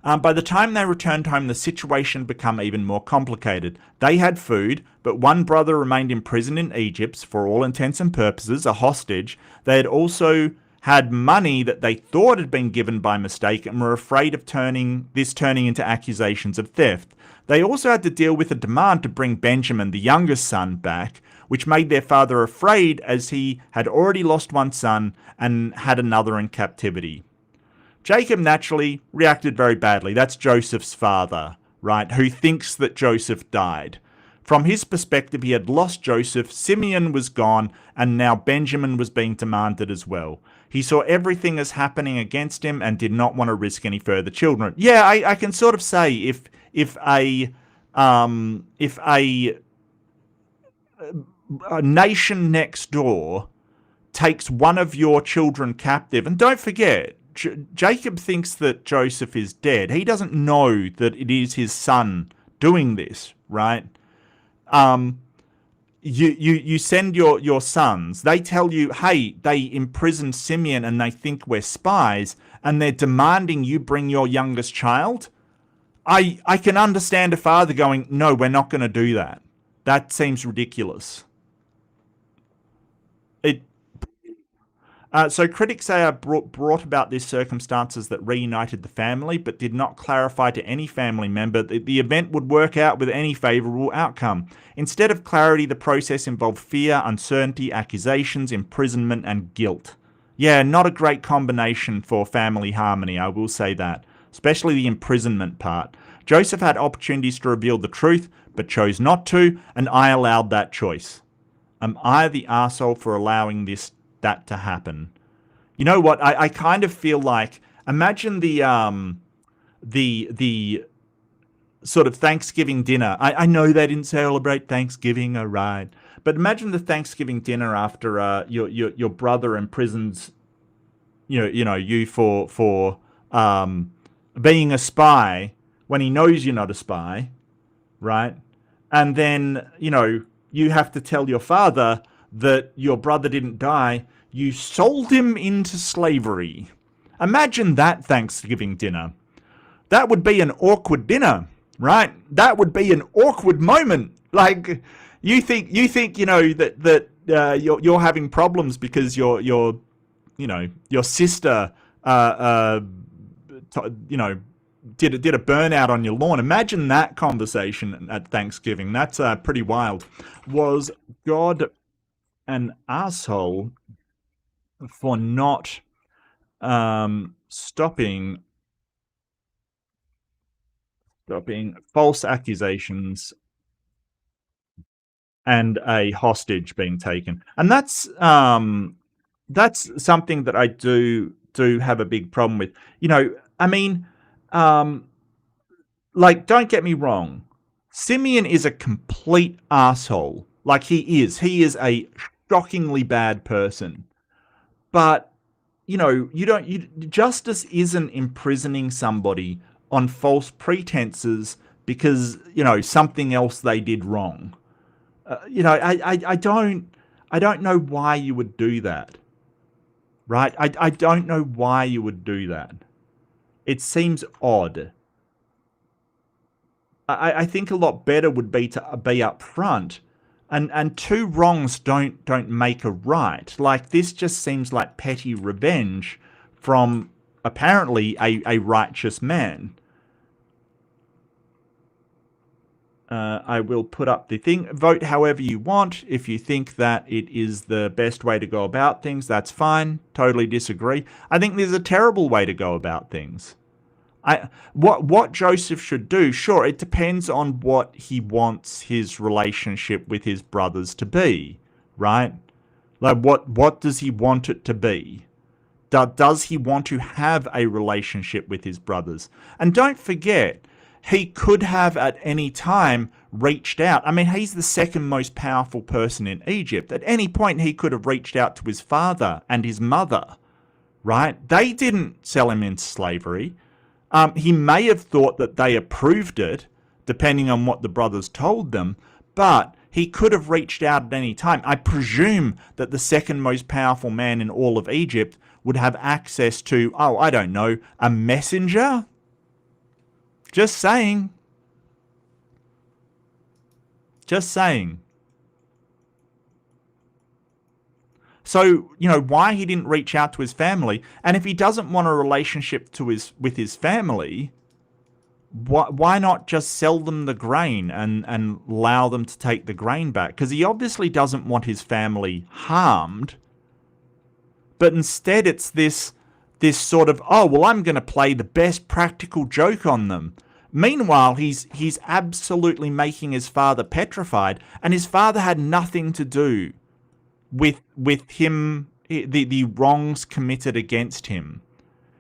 By the time they returned home, the situation became even more complicated. They had food, but one brother remained imprisoned in Egypt, for all intents and purposes, a hostage. They had also had money that they thought had been given by mistake and were afraid of turning into accusations of theft. They also had to deal with a demand to bring Benjamin, the youngest son, back, which made their father afraid, as he had already lost one son and had another in captivity. Jacob naturally reacted very badly. That's Joseph's father, right, who thinks that Joseph died. From his perspective, he had lost Joseph, Simeon was gone, and now Benjamin was being demanded as well. He saw everything as happening against him and did not want to risk any further children. Yeah, I can sort of say if a nation next door takes one of your children captive, and don't forget, Jacob thinks that Joseph is dead. He doesn't know that it is his son doing this, right? You send your sons. They tell you, hey, they imprisoned Simeon and they think we're spies, and they're demanding you bring your youngest child. I can understand a father going, no, we're not going to do that. That seems ridiculous. So critics say brought about these circumstances that reunited the family, but did not clarify to any family member that the event would work out with any favourable outcome. Instead of clarity, the process involved fear, uncertainty, accusations, imprisonment, and guilt. Yeah, not a great combination for family harmony, I will say that. Especially the imprisonment part. Joseph had opportunities to reveal the truth, but chose not to, and I allowed that choice. Am I the arsehole for allowing that to happen? You know what? I kind of feel like, imagine the sort of Thanksgiving dinner. I know they didn't celebrate Thanksgiving, all right, but imagine the Thanksgiving dinner after your brother imprisons you for being a spy when he knows you're not a spy, right? And then you have to tell your father that your brother didn't die, you sold him into slavery. Imagine that Thanksgiving dinner. That would be an awkward dinner, right? That would be an awkward moment. Like, you think that you're having problems because your sister did a burnout on your lawn. Imagine that conversation at Thanksgiving. That's pretty wild. Was God an asshole for not stopping false accusations and a hostage being taken? And that's something that I do have a big problem with. I mean, like, don't get me wrong, Simeon is a complete asshole. Like, he is a shockingly bad person. But justice isn't imprisoning somebody on false pretenses because something else they did wrong. I don't know why you would do that, right? I don't know why you would do that. It seems odd. I think a lot better would be to be upfront, and two wrongs don't make a right. Like, this just seems like petty revenge from apparently a righteous man. I will put up the thing. Vote however you want. If you think that it is the best way to go about things, that's fine. Totally disagree. I think there's a terrible way to go about things. What Joseph should do, sure, it depends on what he wants his relationship with his brothers to be, right? Like, what does he want it to be? Does he want to have a relationship with his brothers? And don't forget, he could have at any time reached out. I mean, he's the second most powerful person in Egypt. At any point, he could have reached out to his father and his mother, right? They didn't sell him into slavery. He may have thought that they approved it, depending on what the brothers told them, but he could have reached out at any time. I presume that the second most powerful man in all of Egypt would have access to, I don't know, a messenger? Just saying. Just saying. So, why he didn't reach out to his family, and if he doesn't want a relationship with his family, why not just sell them the grain and allow them to take the grain back? Because he obviously doesn't want his family harmed, but instead it's this sort of, I'm going to play the best practical joke on them. Meanwhile, he's absolutely making his father petrified, and his father had nothing to do with him, the wrongs committed against him.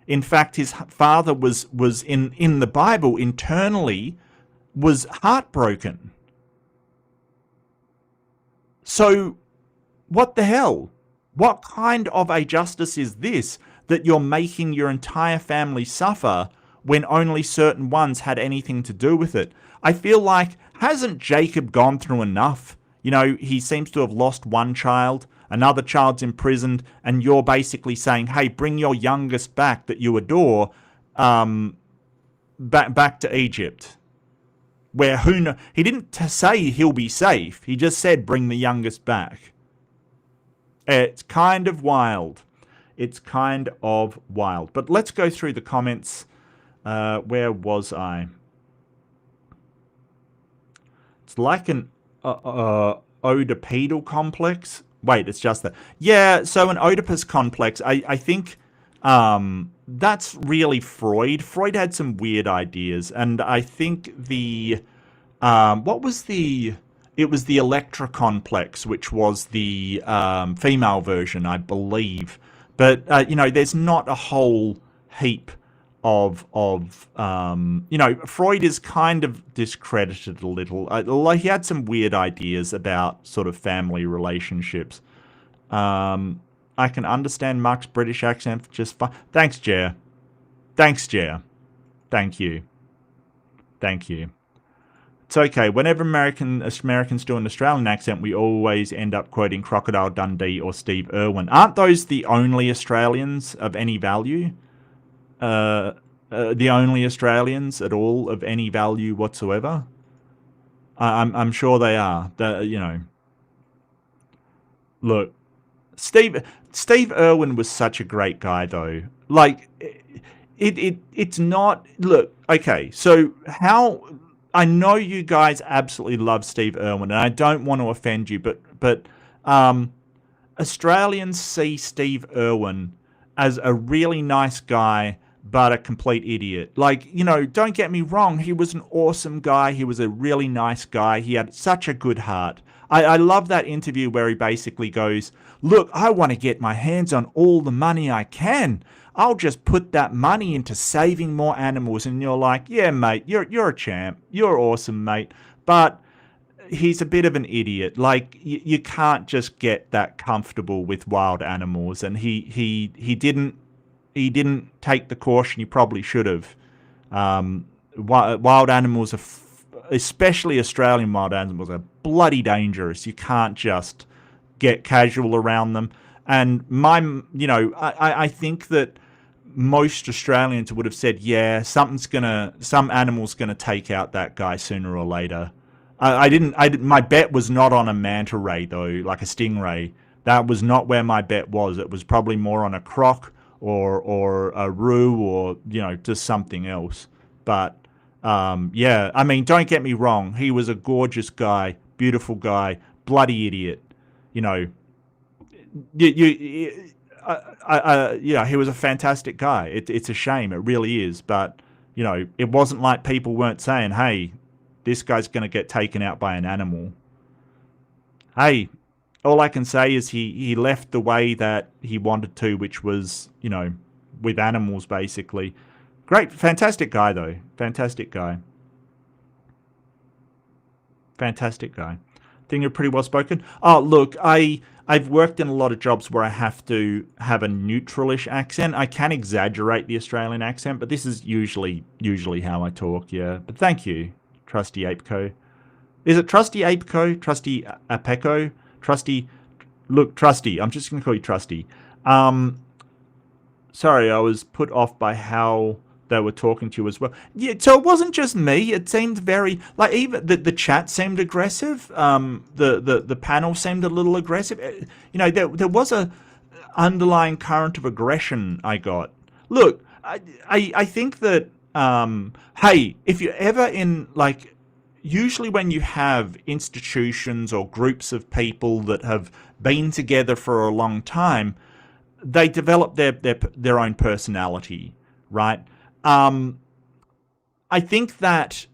In fact, his father was in the Bible internally was heartbroken. So, what the hell? What kind of a justice is this, that you're making your entire family suffer when only certain ones had anything to do with it? I feel like, hasn't Jacob gone through enough? He seems to have lost one child, another child's imprisoned, and you're basically saying, hey, bring your youngest back that you adore back to Egypt. Where he didn't say he'll be safe. He just said bring the youngest back. It's kind of wild. It's kind of wild. But let's go through the comments. Where was I? It's like an Oedipedal complex. Wait, it's just that. Yeah, so an Oedipus complex, I think that's really Freud. Freud had some weird ideas, and I think it was the Electra complex, which was the female version, I believe. But, there's not a whole heap of Freud is kind of discredited a little. He had some weird ideas about sort of family relationships. I can understand Mark's British accent just fine. Thanks, Jer. Thanks, Jer. Thank you. Thank you. It's okay. Whenever Americans do an Australian accent, we always end up quoting Crocodile Dundee or Steve Irwin. Aren't those the only Australians of any value? Uh, the only Australians at all of any value whatsoever? I'm sure they are. Look, Steve Irwin was such a great guy, though. Like, it's not. Look, okay. So how? I know you guys absolutely love Steve Irwin, and I don't want to offend you, but Australians see Steve Irwin as a really nice guy, but a complete idiot. Like, don't get me wrong, he was an awesome guy. He was a really nice guy. He had such a good heart. I love that interview where he basically goes, look, I want to get my hands on all the money I can. I'll just put that money into saving more animals. And you're like, yeah, mate, you're a champ. You're awesome, mate. But he's a bit of an idiot. Like, you can't just get that comfortable with wild animals. And he didn't take the caution he probably should have. Wild animals are, especially Australian wild animals, are bloody dangerous. You can't just get casual around them. And I think that most Australians would have said, yeah, some animal's gonna take out that guy sooner or later. My bet was not on a manta ray though, like a stingray. That was not where my bet was. It was probably more on a croc or a roo or, just something else. But, yeah, I mean, don't get me wrong. He was a gorgeous guy, beautiful guy, bloody idiot. He was a fantastic guy. It's a shame. It really is. But, it wasn't like people weren't saying, hey, this guy's going to get taken out by an animal. Hey, all I can say is he left the way that he wanted to, which was, with animals, basically. Great, fantastic guy, though. Fantastic guy. Fantastic guy. Think you're pretty well spoken? Oh, look, I've worked in a lot of jobs where I have to have a neutralish accent. I can exaggerate the Australian accent, but this is usually how I talk, yeah. But thank you, Trusty Apeco. Is it Trusty Apeco? Trusty Apeco? Trusty... Look, Trusty. I'm just going to call you Trusty. Sorry, I was put off by how they were talking to you as well. Yeah, so it wasn't just me. It seemed very... Like, even the chat seemed aggressive. The panel seemed a little aggressive. There was a underlying current of aggression I got. Look, I think that... hey, if you're ever in, like... Usually when you have institutions or groups of people that have been together for a long time, they develop their own personality, right? I think that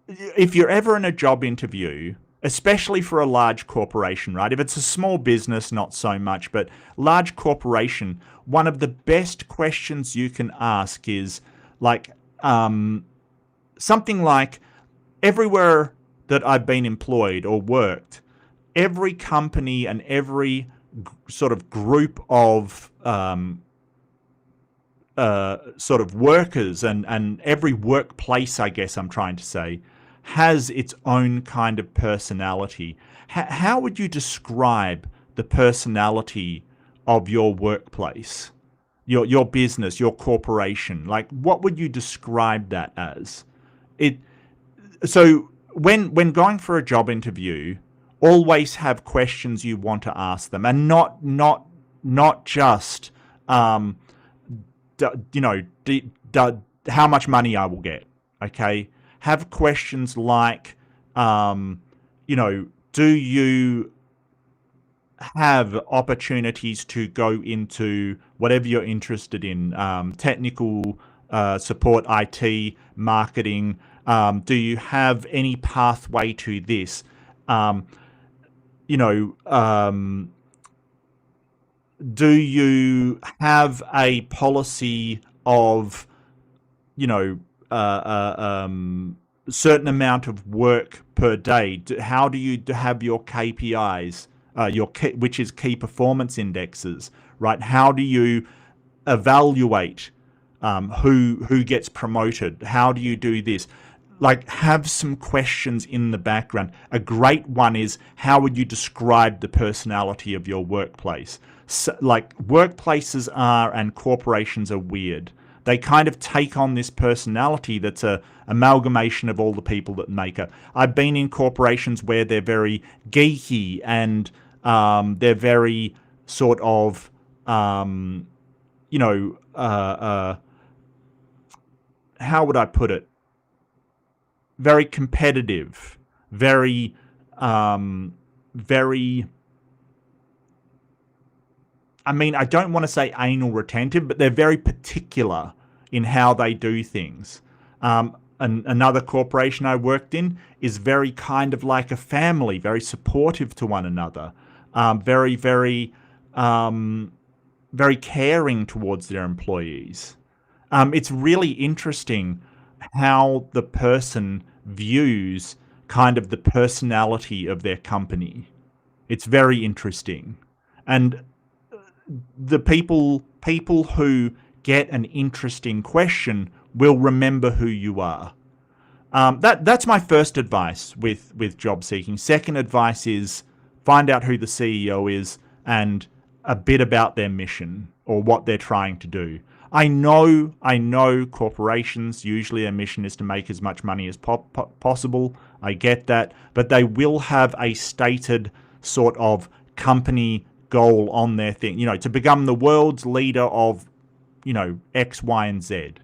if you're ever in a job interview, especially for a large corporation, right? If it's a small business, not so much, but large corporation, one of the best questions you can ask is like, something like, everywhere that I've been employed or worked, every company and every sort of group of sort of workers and every workplace, I guess I'm trying to say, has its own kind of personality. How would you describe the personality of your workplace, your business, your corporation? Like, what would you describe that as? So when going for a job interview, always have questions you want to ask them, and not just how much money I will get. Okay, have questions like, do you have opportunities to go into whatever you're interested in, technical support, IT, marketing. Do you have any pathway to this? Do you have a policy of, certain amount of work per day? How do you have your KPIs, which is key performance indexes, right? How do you evaluate who gets promoted? How do you do this? like have some questions in the background. A great one is, how would you describe the personality of your workplace? So, like, workplaces are and corporations are weird. They kind of take on this personality that's a amalgamation of all the people that make it. I've been in corporations where they're very geeky and they're very sort of you know, how would I put it? Very competitive, very, very. I mean, I don't want to say anal retentive, but they're very particular in how they do things. And another corporation I worked in is very kind of like a family, very supportive to one another, very, very, very caring towards their employees. It's really interesting how the person views kind of the personality of their company. It's very interesting. And the people who get an interesting question will remember who you are. That's my first advice with job seeking. Second advice is find out who the CEO is and a bit about their mission or what they're trying to do. I know corporations, usually their mission is to make as much money as possible. I get that. But they will have a stated sort of company goal on their thing, to become the world's leader of, X, Y, and Z.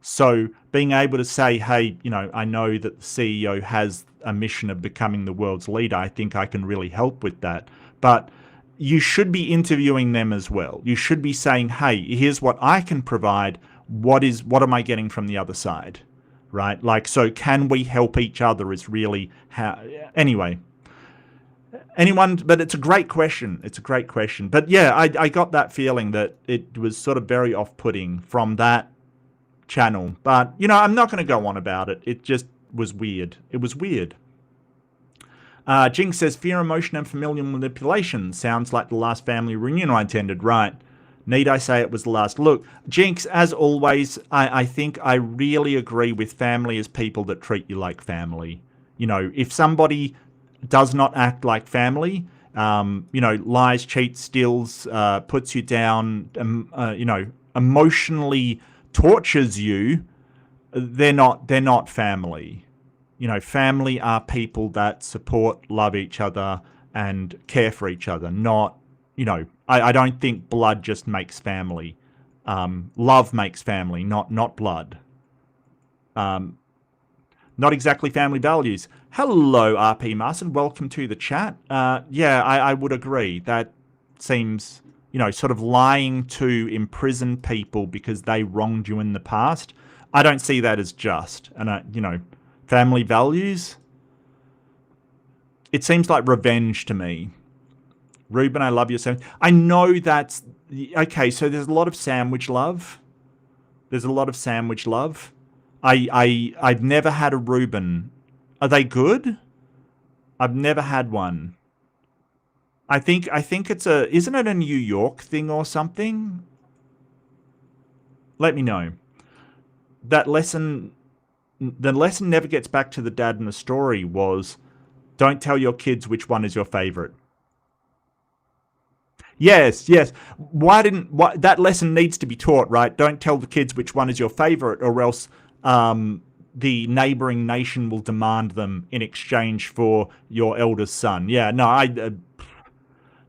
So being able to say, hey, I know that the CEO has a mission of becoming the world's leader, I think I can really help with that. But you should be interviewing them as well. You should be saying, hey, here's what I can provide. What am I getting from the other side? Right? Like, so can we help each other is really how, anyway. But it's a great question. It's a great question. But yeah, I got that feeling that it was sort of very off-putting from that channel. But, I'm not going to go on about it. It just was weird. It was weird. Jinx says, fear, emotion, and familial manipulation. Sounds like the last family reunion I attended. Right. Need I say it was the last? Look, Jinx, as always, I think I really agree with family as people that treat you like family. If somebody does not act like family, lies, cheats, steals, puts you down, emotionally tortures you, they're not family. Family are people that support, love each other, and care for each other. Not, I don't think blood just makes family. Love makes family, not blood. Not exactly family values. Hello, RP Marson. Welcome to the chat. Yeah, I would agree. That seems, sort of lying to imprison people because they wronged you in the past. I don't see that as just. And, family values, it seems like revenge to me. Ruben, I love your sandwich. I know that's... Okay, so there's a lot of sandwich love. There's a lot of sandwich love. I've never had a Reuben. Are they good? I've never had one. I think it's isn't it a New York thing or something? Let me know. The lesson never gets back to the dad in the story was, don't tell your kids which one is your favorite. Yes. That lesson needs to be taught, right? Don't tell the kids which one is your favorite, or else the neighboring nation will demand them in exchange for your eldest son. Yeah, no,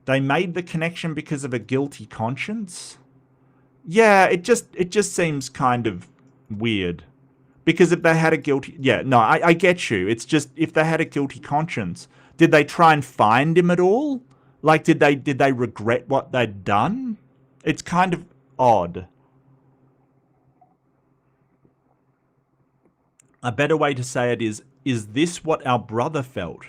they made the connection because of a guilty conscience. Yeah, it just seems kind of weird. Because if they had a guilty... Yeah, no, I get you. It's just, if they had a guilty conscience, did they try and find him at all? Like, did they regret what they'd done? It's kind of odd. A better way to say it is this what our brother felt?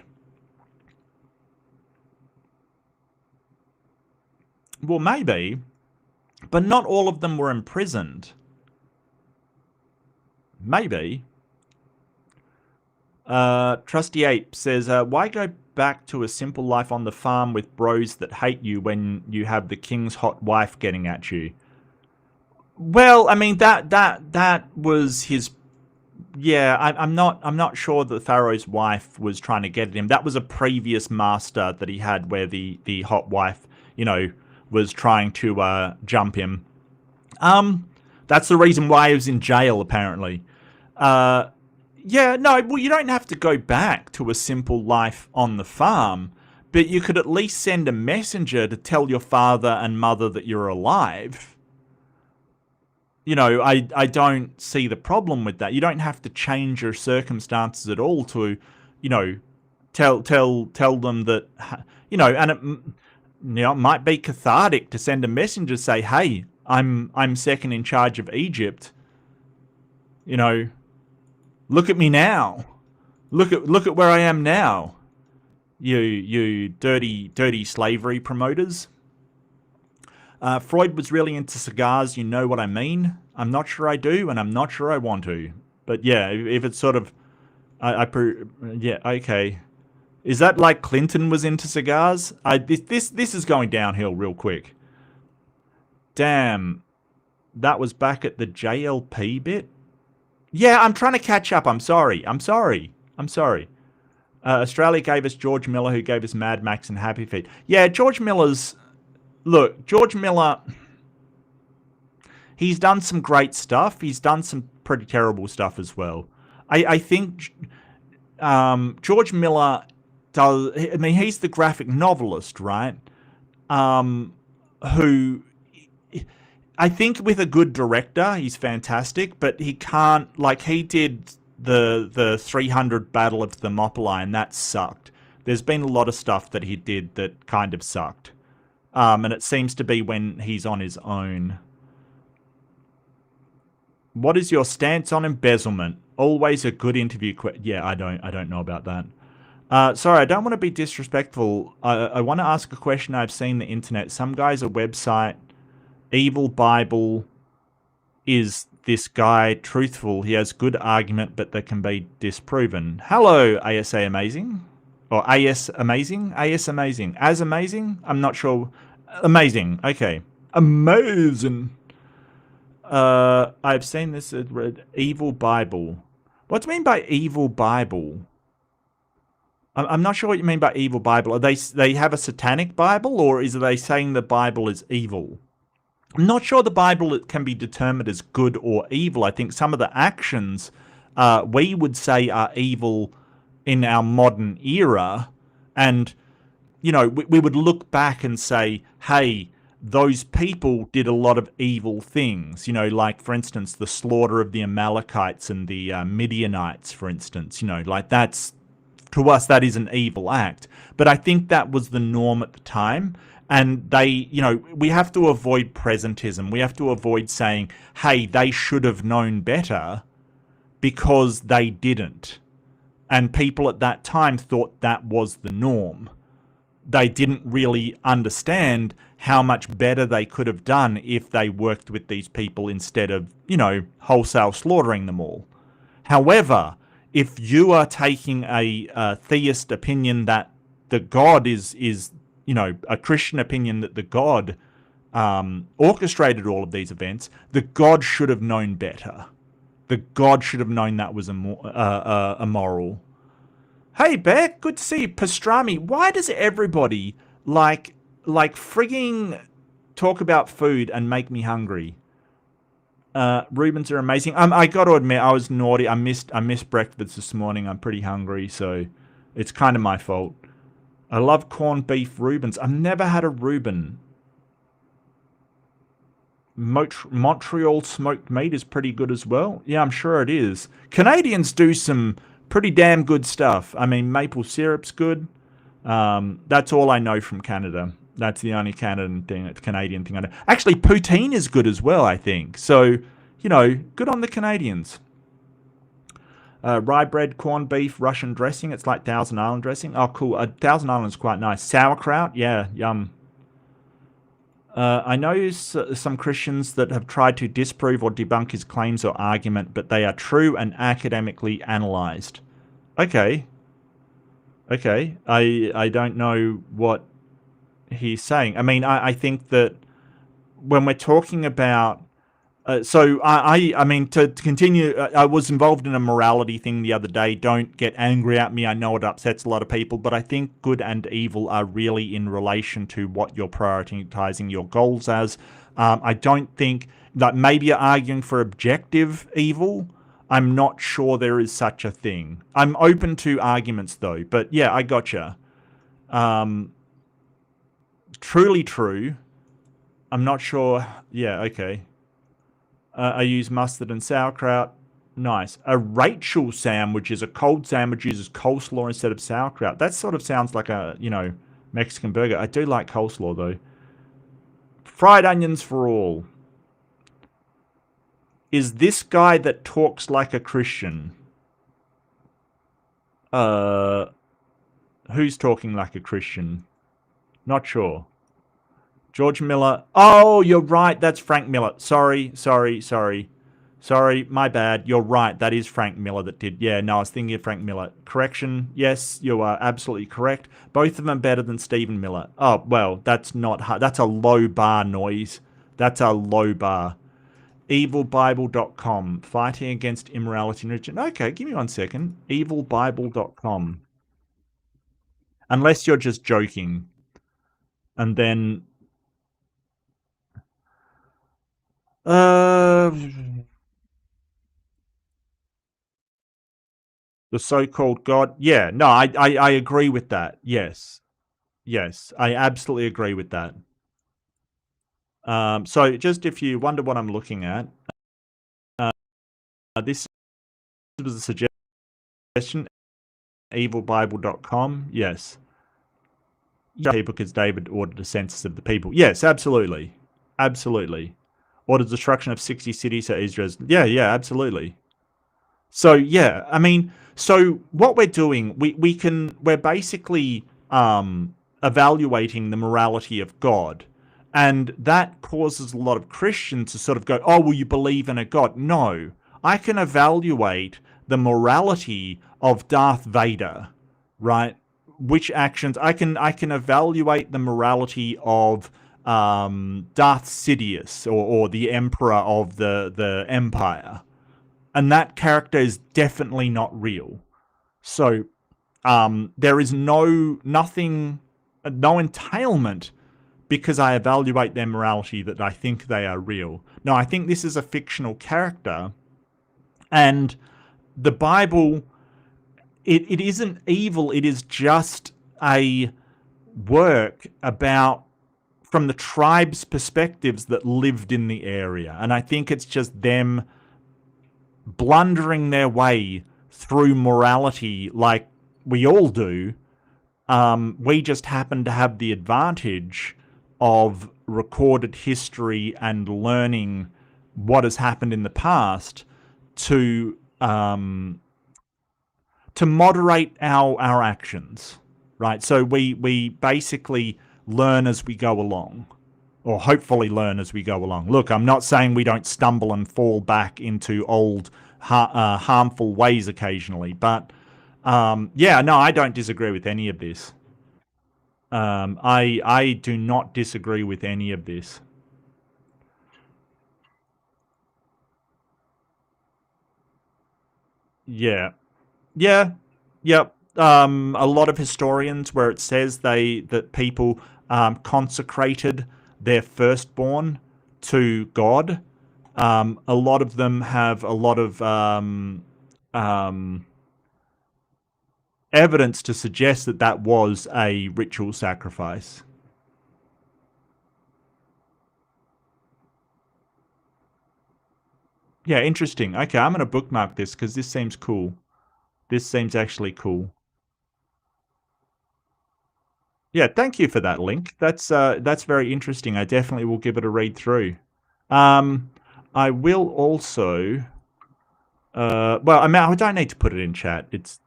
Well, maybe, but not all of them were imprisoned. Maybe. Trusty Ape says, why go back to a simple life on the farm with bros that hate you when you have the king's hot wife getting at you? Well, I mean, that was his Yeah, I'm not sure that Pharaoh's wife was trying to get at him. That was a previous master that he had, where the hot wife, was trying to jump him. Um, that's the reason why he was in jail, apparently. Uh, yeah, no, well, you don't have to go back to a simple life on the farm, but you could at least send a messenger to tell your father and mother that you're alive. I don't see the problem with that. You don't have to change your circumstances at all to, you know, tell them that, and it might be cathartic to send a messenger say, hey, I'm second in charge of Egypt. You know, look at me now. Look at where I am now. You dirty slavery promoters. Freud was really into cigars, you know what I mean? I'm not sure I do, and I'm not sure I want to. But yeah, if it's sort of, yeah, okay. Is that like Clinton was into cigars? This is going downhill real quick. Damn, that was back at the JLP bit. Yeah, I'm trying to catch up. I'm sorry. Australia gave us George Miller, who gave us Mad Max and Happy Feet. Yeah, George Miller's. Look, George Miller, he's done some great stuff. He's done some pretty terrible stuff as well. I think George Miller does. I mean, he's the graphic novelist, right? Who I think with a good director, he's fantastic, but he can't. Like, he did the 300 Battle of Thermopylae, and that sucked. There's been a lot of stuff that he did that kind of sucked. And it seems to be when he's on his own. What is your stance on embezzlement? Always a good interview. Yeah, I don't know about that. Sorry, I don't want to be disrespectful. I want to ask a question I've seen on the internet. Some guy's a website. Evil Bible. Is this guy truthful? He has good argument, but that can be disproven. Hello, ASA Amazing. Or AS Amazing? AS Amazing. As Amazing? I'm not sure. Amazing. Okay. Amazing. I've seen this read Evil Bible. What do you mean by Evil Bible? I'm not sure what you mean by Evil Bible. Are they have a satanic Bible, or is they saying the Bible is evil? I'm not sure the Bible can be determined as good or evil. I think some of the actions we would say are evil in our modern era, and we would look back and say, hey, those people did a lot of evil things, like, for instance, the slaughter of the Amalekites and the Midianites, for instance, like, that's, to us, that is an evil act. But I think that was the norm at the time. And we have to avoid presentism. We have to avoid saying, hey, they should have known better, because they didn't. And people at that time thought that was the norm. They didn't really understand how much better they could have done if they worked with these people instead of, wholesale slaughtering them all. However, if you are taking a theist opinion that the God is a Christian opinion that the God orchestrated all of these events, the God should have known better. The God should have known that was immoral. Hey, Beck, good to see you. Pastrami, why does everybody like frigging talk about food and make me hungry? Reubens are amazing. I got to admit, I was naughty. I missed breakfast this morning. I'm pretty hungry, so it's kind of my fault. I love corned beef Reubens. I've never had a Reuben. Montreal smoked meat is pretty good as well. Yeah, I'm sure it is. Canadians do some pretty damn good stuff. I mean, maple syrup's good. That's all I know from Canada. That's the only Canadian thing I know. Actually, poutine is good as well, I think. So, good on the Canadians. Rye bread, corned beef, Russian dressing. It's like Thousand Island dressing. Oh, cool. Thousand Island is quite nice. Sauerkraut, yeah, yum. I know some Christians that have tried to disprove or debunk his claims or argument, but they are true and academically analysed. Okay. I don't know what he's saying. I mean, I think that when we're talking about So I mean, to continue, I was involved in a morality thing the other day. Don't get angry at me. I know it upsets a lot of people, but I think good and evil are really in relation to what you're prioritizing your goals as. I don't think that maybe you're arguing for objective evil. I'm not sure there is such a thing. I'm open to arguments though, but yeah, I gotcha. Um, Truly true. I'm not sure. Yeah, okay. I use mustard and sauerkraut. Nice. A Rachel sandwich is a cold sandwich uses coleslaw instead of sauerkraut. That sort of sounds like a, Mexican burger. I do like coleslaw though. Fried onions for all. Is this guy that talks like a Christian? Uh, who's talking like a Christian? Not sure. George Miller. Oh, you're right. That's Frank Miller. Sorry. Sorry, my bad. You're right. That is Frank Miller that did. Yeah, no, I was thinking of Frank Miller. Correction. Yes, you are absolutely correct. Both of them better than Stephen Miller. Oh, well, that's not hard. That's a low bar noise. That's a low bar. Evilbible.com. Fighting against immorality and religion. Okay, give me 1 second. Evilbible.com. Unless you're just joking. And then... the so-called God. Yeah, no, I agree with that. Yes, I absolutely agree with that. So just if you wonder what I'm looking at, this was a suggestion. Evilbible.com. Yes. People because David ordered a census of the people. Yes, absolutely, ordered destruction of 60 cities so Israel's. Yeah, absolutely. So yeah, I mean, so what we're doing, we're basically evaluating the morality of God, and that causes a lot of Christians to sort of go, "Oh, well, you believe in a God?" No, I can evaluate the morality of Darth Vader, right? Which actions I can evaluate the morality of Darth Sidious or the Emperor of the Empire, and that character is definitely not real. So there is no entailment because I evaluate their morality that I think they are real. No, I think this is a fictional character, and the Bible, it isn't evil. It is just a work about from the tribe's perspectives that lived in the area, and I think it's just them blundering their way through morality like we all do. We just happen to have the advantage of recorded history and learning what has happened in the past to moderate our actions, right? So we basically learn as we go along, or hopefully learn as we go along. Look, I'm not saying we don't stumble and fall back into old harmful ways occasionally, but yeah, no, I don't disagree with any of this. I do not disagree with any of this. Yeah, yeah, yep. A lot of historians where it says that people consecrated their firstborn to God. A lot of them have a lot of um, evidence to suggest that that was a ritual sacrifice. Yeah, interesting. Okay, I'm going to bookmark this because this seems cool. This seems actually cool. Yeah, thank you for that link. That's very interesting. I definitely will give it a read through. Um, I will also. Well, I mean, I don't need to put it in chat. It's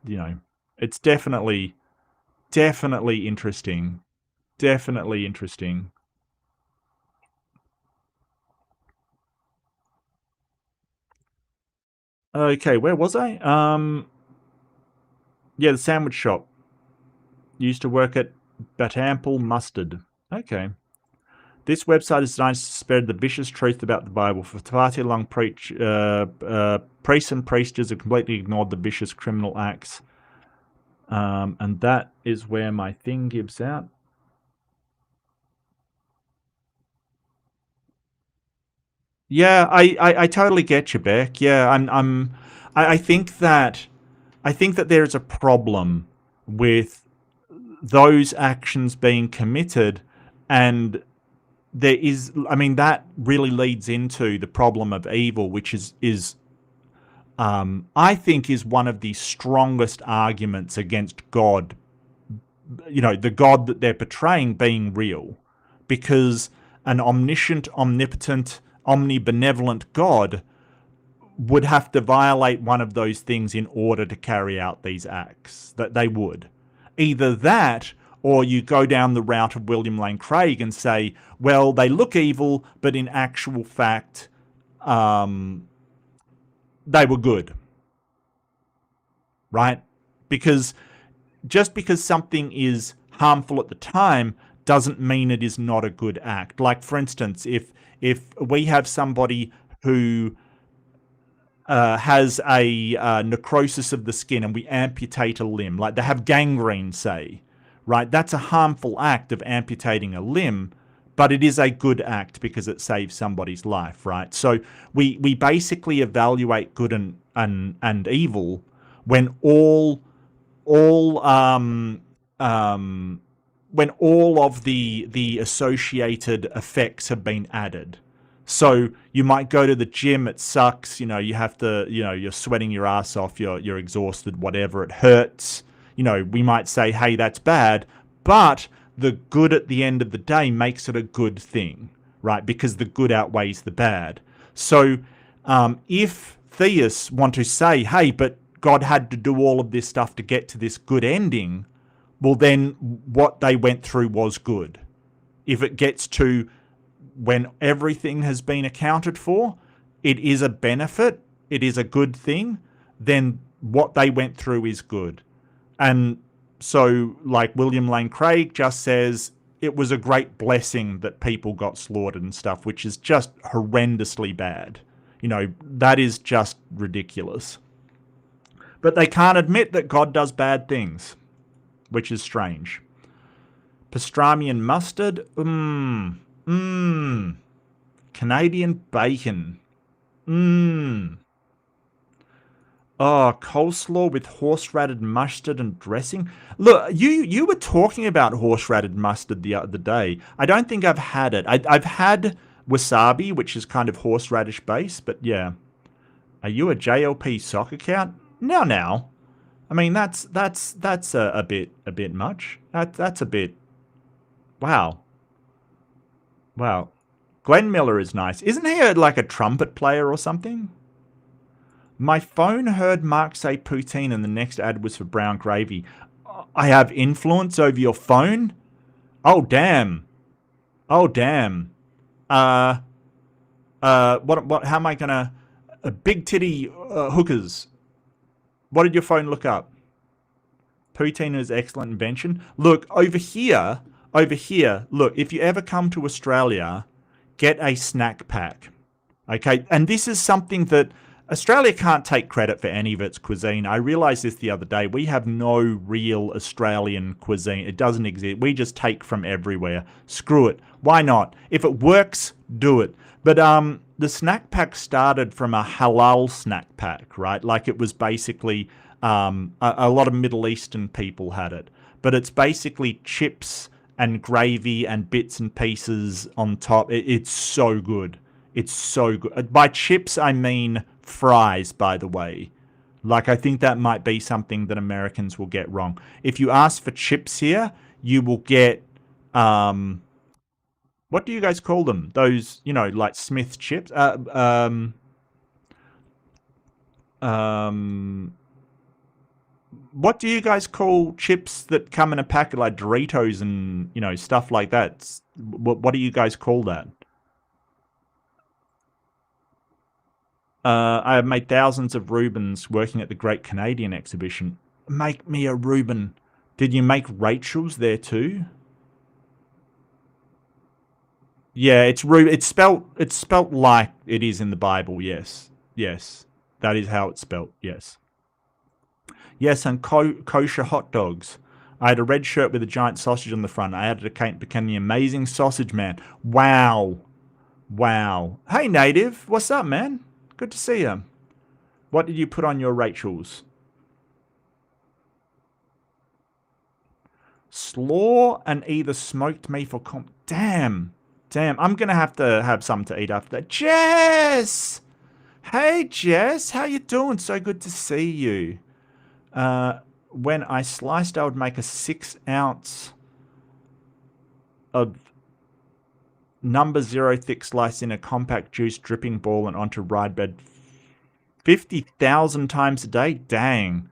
it's definitely interesting. Definitely interesting. Okay, where was I? Yeah, the sandwich shop. Used to work at Batample Mustard. Okay. This website is designed to spread the vicious truth about the Bible. For far too long, priests and priestess have completely ignored the vicious criminal acts. And that is where my thing gives out. Yeah, I totally get you, Beck. Yeah, I think that there is a problem with those actions being committed, and there is, I mean, that really leads into the problem of evil, which is I think is one of the strongest arguments against God, the God that they're portraying being real, because an omniscient, omnipotent, omnibenevolent God would have to violate one of those things in order to carry out these acts. That they would. Either that, or you go down the route of William Lane Craig and say, well, they look evil, but in actual fact, they were good. Right? Because just because something is harmful at the time doesn't mean it is not a good act. Like, for instance, if we have somebody who has a necrosis of the skin and we amputate a limb, like they have gangrene, say, right? That's a harmful act of amputating a limb, but it is a good act because it saves somebody's life, right? So we basically evaluate good and evil when all when all of the associated effects have been added. So you might go to the gym, it sucks, you have to, you're sweating your ass off, you're exhausted, whatever, it hurts. We might say, hey, that's bad, but the good at the end of the day makes it a good thing, right? Because the good outweighs the bad. So if theists want to say, hey, but God had to do all of this stuff to get to this good ending, well, then what they went through was good. If it gets to when everything has been accounted for, it is a benefit, it is a good thing, then what they went through is good. And so, like William Lane Craig just says, it was a great blessing that people got slaughtered and stuff, which is just horrendously bad. That is just ridiculous. But they can't admit that God does bad things, which is strange. Pastrami and mustard? Canadian bacon. Oh, coleslaw with horseradish mustard and dressing. Look, you were talking about horseradish mustard the other day. I don't think I've had it. I've had wasabi, which is kind of horseradish based, but yeah. Are you a JLP soccer count? Now. I mean, that's a bit much. That's a bit. Wow. Glenn Miller is nice. Isn't he like a trumpet player or something? My phone heard Mark say poutine and the next ad was for brown gravy. I have influence over your phone? Oh, damn. What, how am I gonna, big titty hookers. What did your phone look up? Poutine is excellent invention. Look, over here, look, if you ever come to Australia, get a snack pack. Okay, and this is something that Australia can't take credit for any of its cuisine. I realized this the other day. We have no real Australian cuisine. It doesn't exist. We just take from everywhere. Screw it. Why not? If it works, do it. But the snack pack started from a halal snack pack, right? Like it was basically a lot of Middle Eastern people had it. But it's basically chips and gravy and bits and pieces on top. It's so good. It's so good. By chips, I mean fries, by the way. Like, I think that might be something that Americans will get wrong. If you ask for chips here, you will get, what do you guys call them? Those, like Smith chips? What do you guys call chips that come in a packet, like Doritos and, stuff like that? What do you guys call that? I have made thousands of Reubens working at the Great Canadian Exhibition. Make me a Reuben. Did you make Rachel's there too? Yeah, it's spelt like it is in the Bible. Yes, yes, that is how it's spelt. Yes, yes, and kosher hot dogs. I had a red shirt with a giant sausage on the front. I added a cake, became the amazing sausage man. Wow, wow. Hey, native, what's up, man? Good to see you. What did you put on your Rachel's? Slaw and either smoked me for comp. Damn. Damn. I'm going to have something to eat after that. Jess! Hey, Jess. How you doing? So good to see you. When I sliced, I would make a 6-ounce of number 0 thick slice in a compact juice dripping ball and onto ride bed 50,000 times a day. Dang.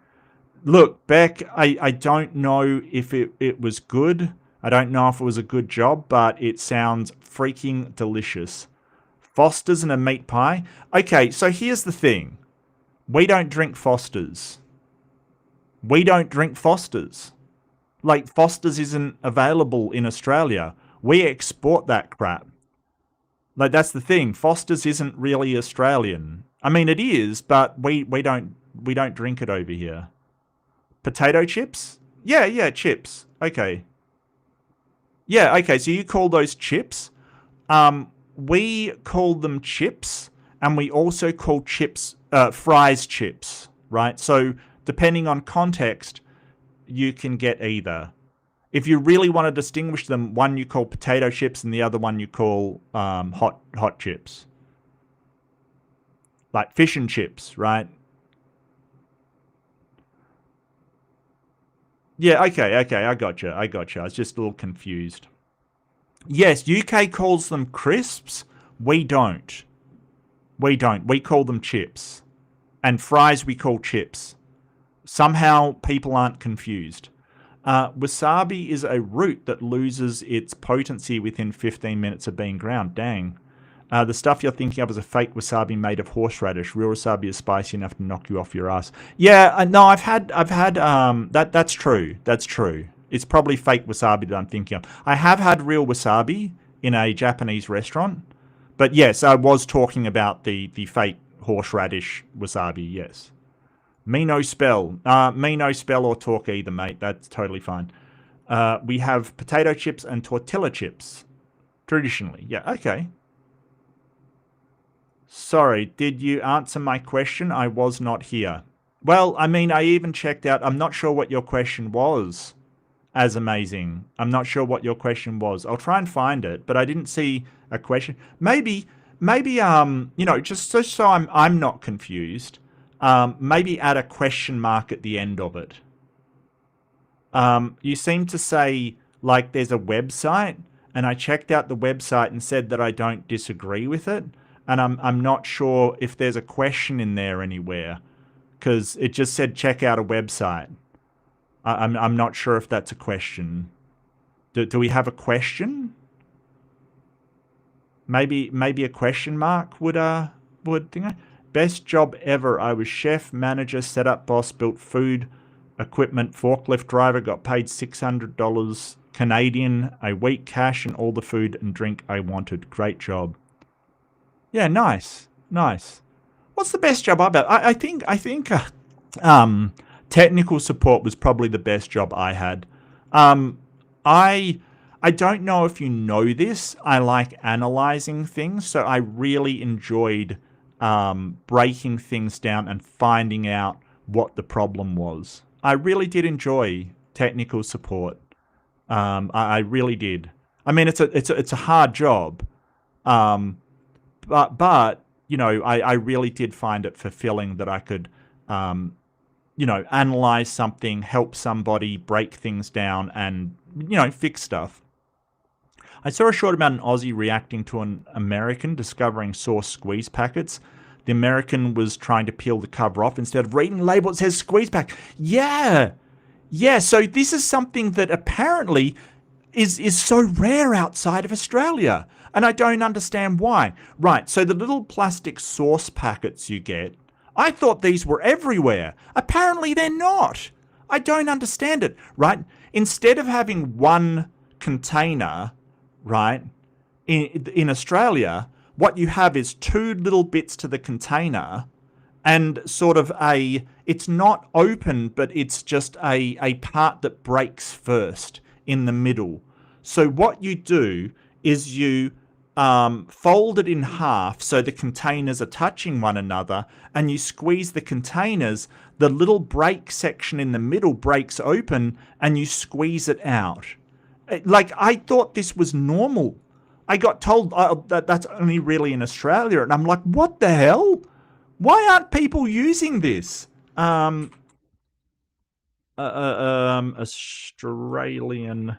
Look, Beck, I don't know if it was good. I don't know if it was a good job, but it sounds freaking delicious. Foster's and a meat pie. Okay, so here's the thing. We don't drink Foster's. We don't drink Foster's. Like, Foster's isn't available in Australia. We export that crap. Like, that's the thing. Foster's isn't really Australian. I mean, it is, but we don't drink it over here. Potato chips? Yeah, chips. Okay. Yeah, okay, so you call those chips. We call them chips, and we also call chips fries chips, right? So depending on context, you can get either. If you really want to distinguish them, one you call potato chips and the other one you call hot chips. Like fish and chips, right? Yeah, okay, I gotcha. I was just a little confused. Yes, UK calls them crisps. We don't. We don't. We call them chips. And fries we call chips. Somehow people aren't confused. Wasabi is a root that loses its potency within 15 minutes of being ground. Dang. The stuff you're thinking of is a fake wasabi made of horseradish. Real wasabi is spicy enough to knock you off your ass. Yeah, no, I've had that's true. That's true. It's probably fake wasabi that I'm thinking of. I have had real wasabi in a Japanese restaurant, but yes, I was talking about the fake horseradish wasabi. Yes, me no spell or talk either, mate. That's totally fine. We have potato chips and tortilla chips traditionally. Yeah, okay. Sorry, did you answer my question? I was not here. Well, I mean, I even checked out. I'm not sure what your question was. As amazing. I'm not sure what your question was. I'll try and find it, but I didn't see a question. Maybe, just so I'm not confused. Maybe add a question mark at the end of it. You seem to say like there's a website, and I checked out the website and said that I don't disagree with it. And I'm not sure if there's a question in there anywhere, because it just said check out a website. I'm not sure if that's a question. Do we have a question? Maybe a question mark would think. Best job ever. I was chef, manager, setup boss, built food, equipment, forklift driver, got paid $600 Canadian a week, cash, and all the food and drink I wanted. Great job. Yeah, nice. What's the best job I've had? I think technical support was probably the best job I had. I don't know if you know this. I like analyzing things, so I really enjoyed breaking things down and finding out what the problem was. I really did enjoy technical support. I really did. I mean, it's a hard job. But I really did find it fulfilling that I could, analyze something, help somebody, break things down, and, fix stuff. I saw a short about an Aussie reacting to an American discovering sauce squeeze packets. The American was trying to peel the cover off. Instead of reading the label, it says squeeze pack. Yeah, so this is something that apparently is so rare outside of Australia. And I don't understand why. Right, so the little plastic sauce packets you get, I thought these were everywhere. Apparently they're not. I don't understand it, right? Instead of having one container, right, in Australia, what you have is two little bits to the container and sort of it's not open, but it's just a part that breaks first in the middle. So what you do is you fold it in half so the containers are touching one another, and you squeeze the containers. The little break section in the middle breaks open, and you squeeze it out. Like, I thought this was normal. I got told that that's only really in Australia, and I'm like, what the hell? Why aren't people using this? Australian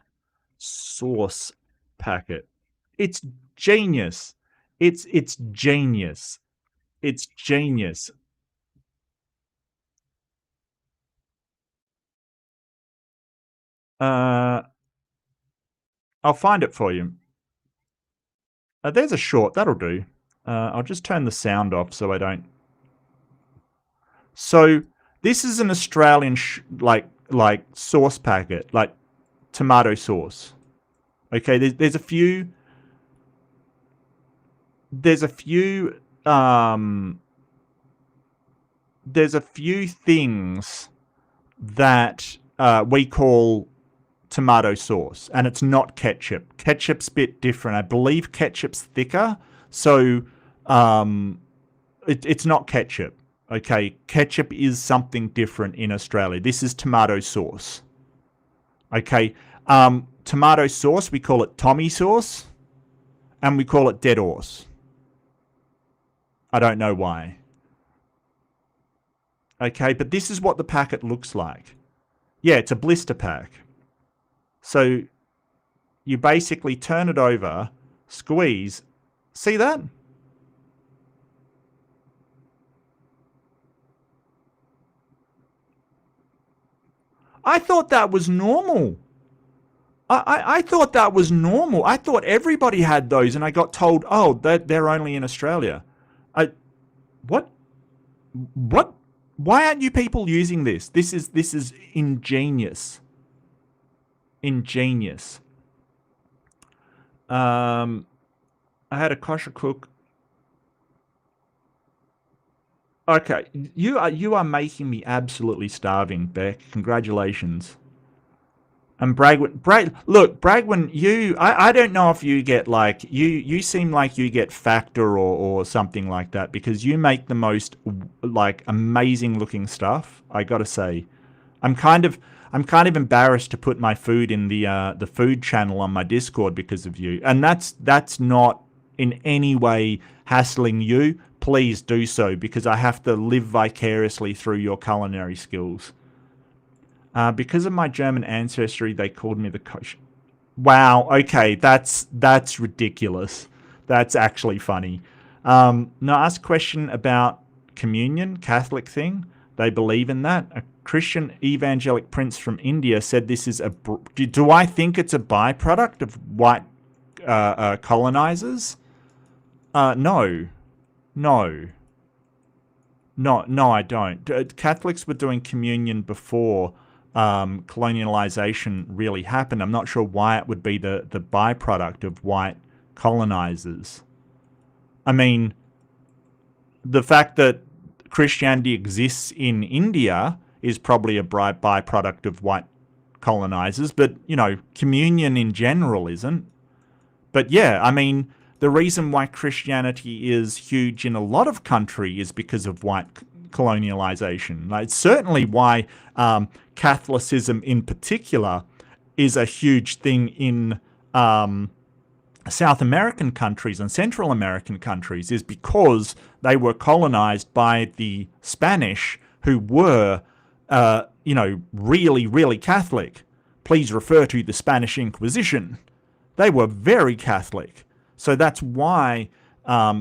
sauce packet. It's genius. It's genius. It's genius. Uh, I'll find it for you. There's a short. That'll do. I'll just turn the sound off so I don't. So this is an Australian like sauce packet, like tomato sauce. Okay, there's a few. There's a few. There's a few things that we call tomato sauce, and it's not ketchup. Ketchup's a bit different. I believe ketchup's thicker, so it's not ketchup. Okay, ketchup is something different in Australia. This is tomato sauce. Okay, tomato sauce, we call it Tommy sauce, and we call it dead horse. I don't know why. Okay, but this is what the packet looks like. Yeah, it's a blister pack. So you basically turn it over, squeeze. See that? I thought that was normal. I thought that was normal. I thought everybody had those, and I got told, oh, they're only in Australia. I, what? What? Why aren't you people using this? This is ingenious. Ingenious. I had a kosher cook. Okay, you are making me absolutely starving, Beck. Congratulations. And look, Bragwin, I don't know if you get like, you seem like you get Factor or something like that, because you make the most like amazing looking stuff. I gotta say, I'm kind of embarrassed to put my food in the food channel on my Discord because of you, and that's not in any way hassling you. Please do so, because I have to live vicariously through your culinary skills. Because of my German ancestry, they called me the kosher. Wow. Okay, that's ridiculous. That's actually funny. Now, ask a question about communion, Catholic thing. They believe in that. A Christian evangelic prince from India said this is a. Do I think it's a byproduct of white colonizers? No, no, no. I don't. Catholics were doing communion before colonialization really happened. I'm not sure why it would be the byproduct of white colonizers. I mean, the fact that Christianity exists in India is probably a byproduct of white colonizers, but, you know, communion in general isn't. But yeah, I mean, the reason why Christianity is huge in a lot of countries is because of white colonialization. Like, it's certainly why Catholicism in particular is a huge thing in South American countries and Central American countries, is because they were colonized by the Spanish, who were, you know, really, really Catholic. Please refer to the Spanish Inquisition. They were very Catholic. So that's why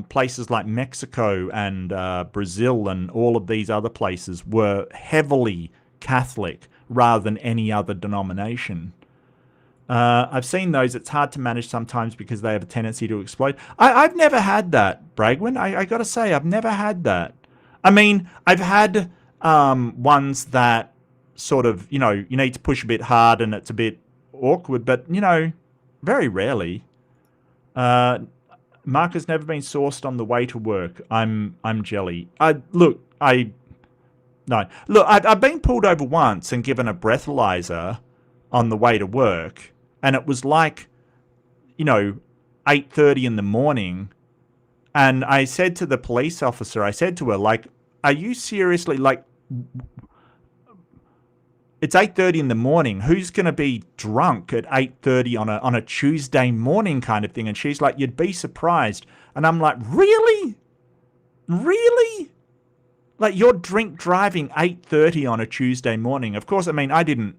places like Mexico and Brazil and all of these other places were heavily Catholic rather than any other denomination. I've seen those. It's hard to manage sometimes because they have a tendency to explode. I've never had that, Bragwin. I got to say, I've never had that. I mean, I've had ones that sort of, you know, you need to push a bit hard and it's a bit awkward, but, you know, very rarely. Uh, Mark has never been sourced on the way to work. I'm jelly. I've been pulled over once and given a breathalyzer on the way to work, and it was like, 8:30 in the morning, and I said to the police officer, I said to her, like, are you seriously, like, it's 8:30 in the morning. Who's going to be drunk at 8:30 on a Tuesday morning kind of thing? And she's like, you'd be surprised. And I'm like, really? Really? Like, you're drink driving 8:30 on a Tuesday morning. Of course, I mean, I didn't,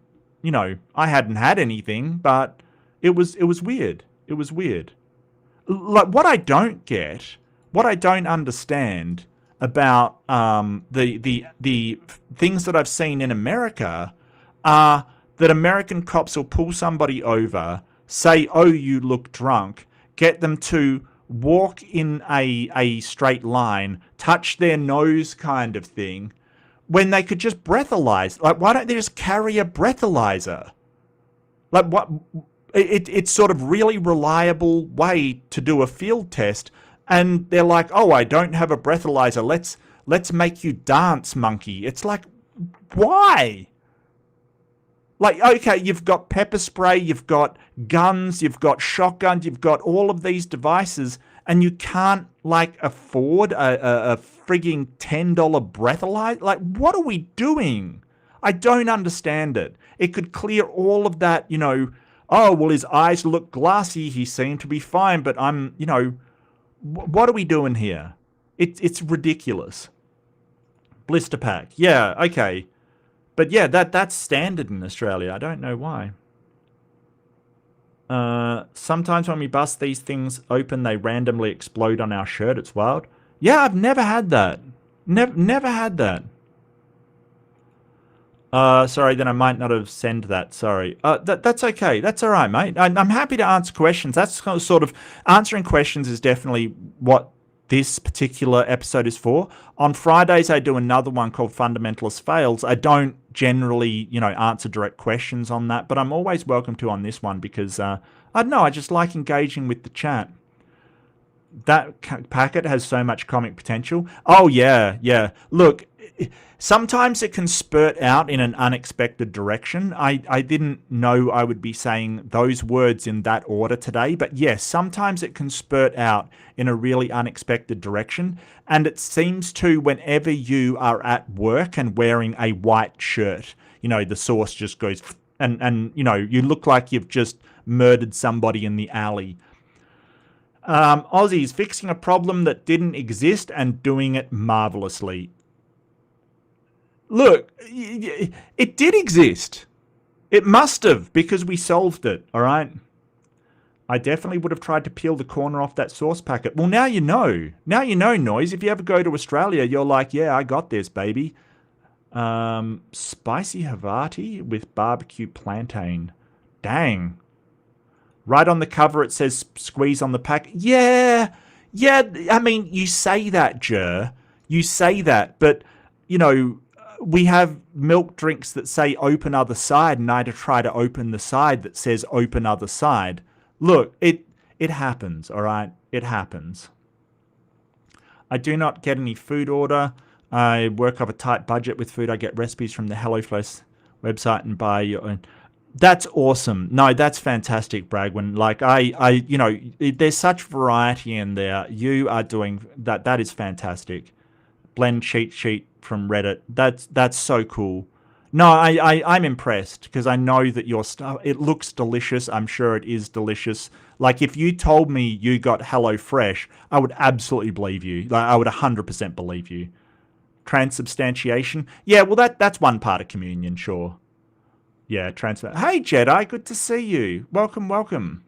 I hadn't had anything, but it was weird. It was weird. Like, what I don't understand about the things that I've seen in America are that American cops will pull somebody over, say, oh, you look drunk, get them to walk in a straight line, touch their nose kind of thing, when they could just breathalyze. Like, why don't they just carry a breathalyzer? Like, what? It's sort of really reliable way to do a field test, and they're like, oh, I don't have a breathalyzer. Let's make you dance, monkey. It's like, why? Like, okay, you've got pepper spray, you've got guns, you've got shotguns, you've got all of these devices, and you can't, like, afford a frigging $10 breathalyzer? Like, what are we doing? I don't understand it. It could clear all of that, oh, well, his eyes look glassy, he seemed to be fine, but what are we doing here? It's ridiculous. Blister pack. Yeah, okay. But yeah, that's standard in Australia. I don't know why. Sometimes when we bust these things open, they randomly explode on our shirt. It's wild. Yeah, I've never had that. Never had that. Sorry, then I might not have sent that. Sorry. That's okay. That's all right, mate. I'm happy to answer questions. That's sort of answering questions is definitely what this particular episode is for. On Fridays, I do another one called Fundamentalist Fails. I don't generally, answer direct questions on that, but I'm always welcome to on this one because, I don't know, I just like engaging with the chat. That packet has so much comic potential. Oh, yeah. Look, sometimes it can spurt out in an unexpected direction. I didn't know I would be saying those words in that order today, but yes, sometimes it can spurt out in a really unexpected direction, and it seems to whenever you are at work and wearing a white shirt, the sauce just goes, and you look like you've just murdered somebody in the alley. Aussies fixing a problem that didn't exist and doing it marvelously. Look, it did exist. It must have, because we solved it, all right? I definitely would have tried to peel the corner off that sauce packet. Well, now you know. Now you know, Noise. If you ever go to Australia, you're like, yeah, I got this, baby. Spicy Havarti with barbecue plantain. Dang. Right on the cover, it says squeeze on the pack. Yeah. I mean, you say that, Jer. You say that, but, we have milk drinks that say open other side, and I try to open the side that says open other side. Look, it happens, all right? It happens. I do not get any food order. I work off a tight budget with food. I get recipes from the HelloFresh website and buy your own. That's awesome. No, that's fantastic, Bragwin. Like, there's such variety in there. You are doing that. That is fantastic. Blend cheat sheet from Reddit. That's so cool. No, I'm impressed because I know that your stuff, it looks delicious. I'm sure it is delicious. Like, if you told me you got HelloFresh, I would absolutely believe you. Like, I would 100% believe you. Transubstantiation? Yeah, well, that's one part of communion, sure. Yeah, Hey, Jedi, good to see you. Welcome.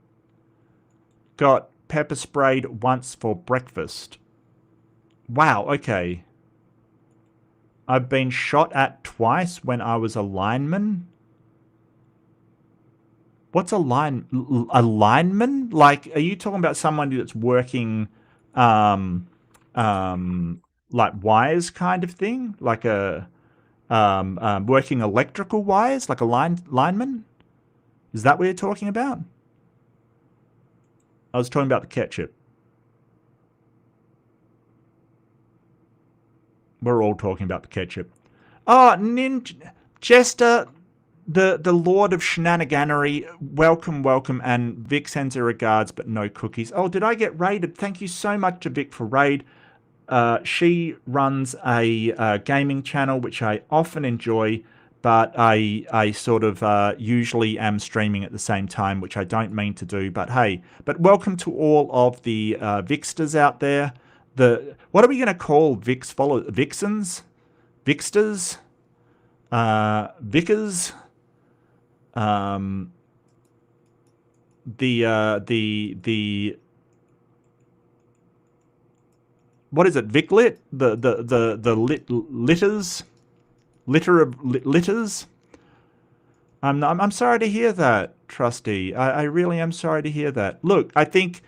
Got pepper sprayed once for breakfast. Wow, okay. I've been shot at twice when I was a lineman. What's a lineman? Like, are you talking about someone that's working, like wires kind of thing? Like working electrical wires, like a lineman? Is that what you're talking about? I was talking about the ketchup. We're all talking about the ketchup. Oh, Jester, the Lord of Shenaniganery, welcome, welcome, and Vic sends her regards, but no cookies. Oh, did I get raided? Thank you so much to Vic for raid. She runs a gaming channel, which I often enjoy, but I sort of usually am streaming at the same time, which I don't mean to do. But hey, but welcome to all of the Vixsters out there. What are we going to call Vixens? Vixsters? Vickers? The what is it? Viclit? Litters? Litter of litters? I'm sorry to hear that, Trustee. I really am sorry to hear that. Look, I think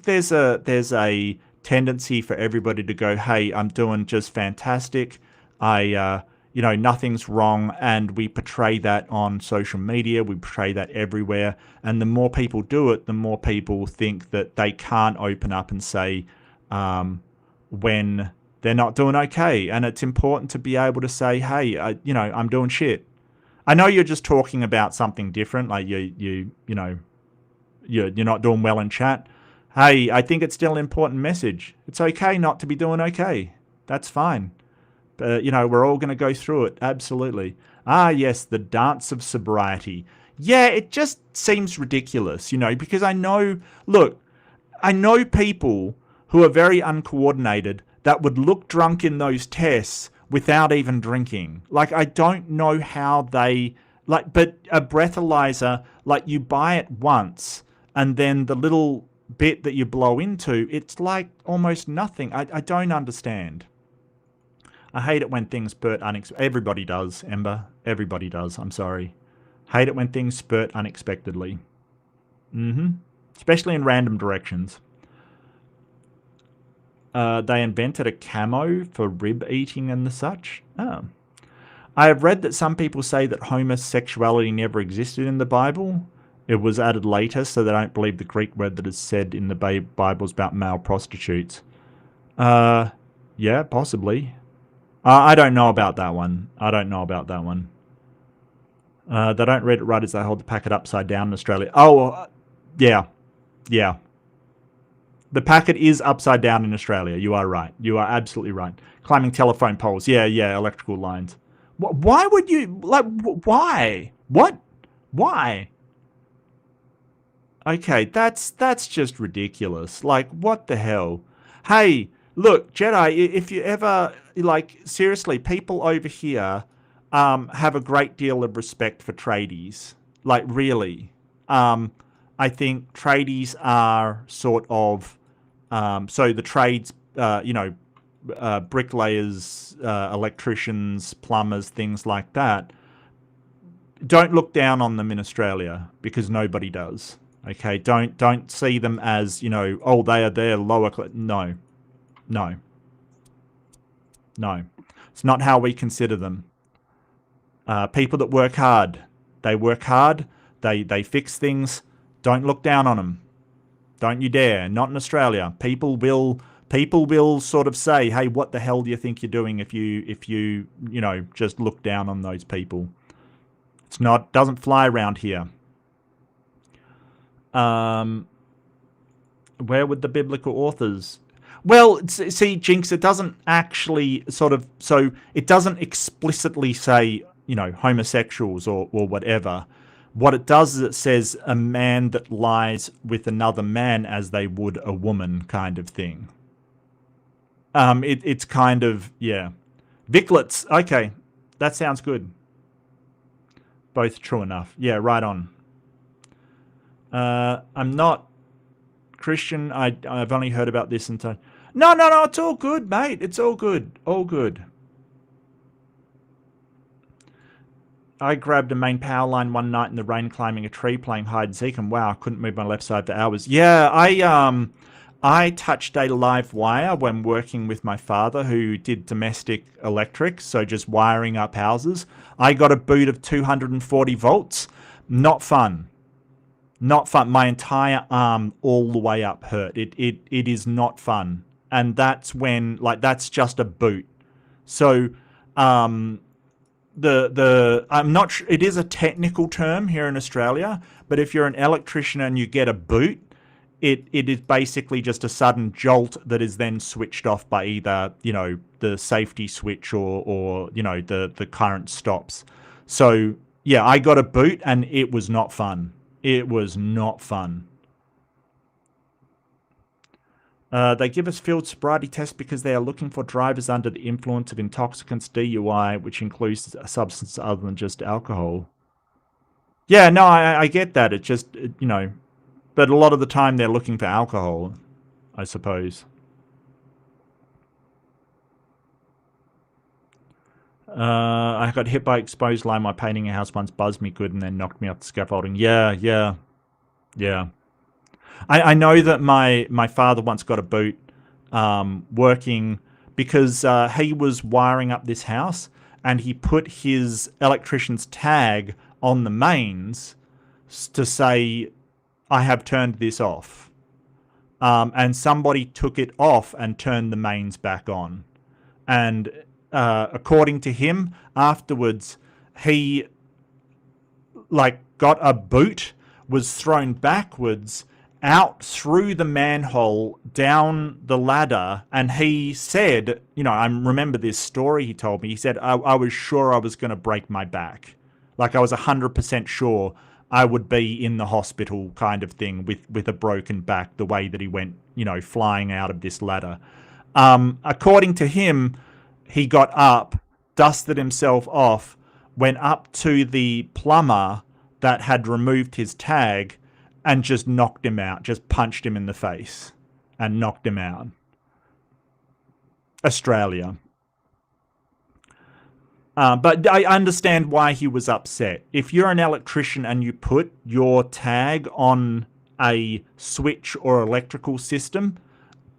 there's a tendency for everybody to go, hey, I'm doing just fantastic. Nothing's wrong, and we portray that on social media. We portray that everywhere, and the more people do it, the more people think that they can't open up and say when they're not doing okay. And it's important to be able to say, hey, I'm doing shit. I know you're just talking about something different, like you're not doing well in chat. Hey, I think it's still an important message. It's okay not to be doing okay. That's fine. We're all going to go through it. Absolutely. Ah, yes, the dance of sobriety. Yeah, it just seems ridiculous, because I know people who are very uncoordinated that would look drunk in those tests without even drinking. Like, I don't know how they, but a breathalyzer, you buy it once and then the little bit that you blow into, it's like almost nothing. I don't understand. I hate it when things spurt unexpectedly. Everybody does, Ember. Everybody does. I'm sorry. Hate it when things spurt unexpectedly. Especially in random directions. They invented a camo for rib eating and the such. Oh. I have read that some people say that homosexuality never existed in the Bible. It was added later, so they don't believe the Greek word that is said in the Bible is about male prostitutes. Yeah, possibly. I don't know about that one. They don't read it right as they hold the packet upside down in Australia. Oh, yeah. The packet is upside down in Australia. You are right. You are absolutely right. Climbing telephone poles. Yeah, electrical lines. Why would you... why? What? Why? Okay, that's just ridiculous. What the hell? Hey, look, Jedi, if you ever... seriously, people over here have a great deal of respect for tradies. Really. I think tradies are sort of... so the trades, bricklayers, electricians, plumbers, things like that, don't look down on them in Australia because nobody does. Okay, don't see them as, they are there lower class. No. It's not how we consider them. People that work hard. They work hard. They fix things. Don't look down on them. Don't you dare. Not in Australia. People will sort of say, hey, what the hell do you think you're doing if you just look down on those people? Doesn't fly around here. Where would the biblical authors... Well, see, Jinx, it doesn't actually it doesn't explicitly say, homosexuals or whatever. What it does is it says a man that lies with another man as they would a woman kind of thing. It's kind of, yeah. Viclets, okay, that sounds good. Both true enough. Yeah, right on. I'm not Christian. I've only heard about this and so. No, it's all good, mate. It's all good. All good. I grabbed a main power line one night in the rain climbing a tree playing hide and seek, and wow, I couldn't move my left side for hours. Yeah, I touched a live wire when working with my father who did domestic electrics, so just wiring up houses. I got a boot of 240 volts. Not fun. Not fun. My entire arm all the way up hurt. It is not fun. And that's when, like, that's just a boot. So, I'm not sure, it is a technical term here in Australia, but if you're an electrician and you get a boot, it is basically just a sudden jolt that is then switched off by either, the safety switch or the current stops. So yeah, I got a boot and it was not fun. It was not fun. They give us field sobriety tests because they are looking for drivers under the influence of intoxicants, DUI, which includes a substance other than just alcohol. Yeah, no, I get that. It's just, but a lot of the time they're looking for alcohol, I suppose. I got hit by exposed line while painting a house once, buzzed me good, and then knocked me off the scaffolding. Yeah. I know that my father once got a boot working because he was wiring up this house and he put his electrician's tag on the mains to say, I have turned this off. And somebody took it off and turned the mains back on. And according to him, afterwards, he got a boot, was thrown backwards, out through the manhole, down the ladder, and he said, I remember this story he told me. He said, I was sure I was going to break my back. Like I was 100% sure I would be in the hospital kind of thing with a broken back, the way that he went, flying out of this ladder. According to him, he got up, dusted himself off, went up to the plumber that had removed his tag, and just knocked him out, just punched him in the face and knocked him out. Australia. But I understand why he was upset. If you're an electrician and you put your tag on a switch or electrical system,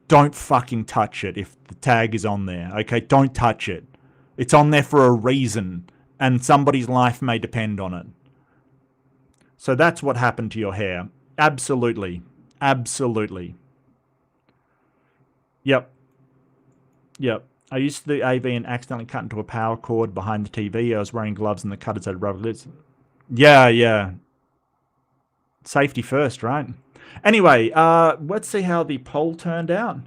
don't fucking touch it if the tag is on there, okay? Don't touch it. It's on there for a reason, and somebody's life may depend on it. So that's what happened to your hair. Absolutely. Absolutely. Yep. I used the AV and accidentally cut into a power cord behind the TV. I was wearing gloves and the cutters had rubber lids. Yeah. Safety first, right? Anyway, let's see how the poll turned out.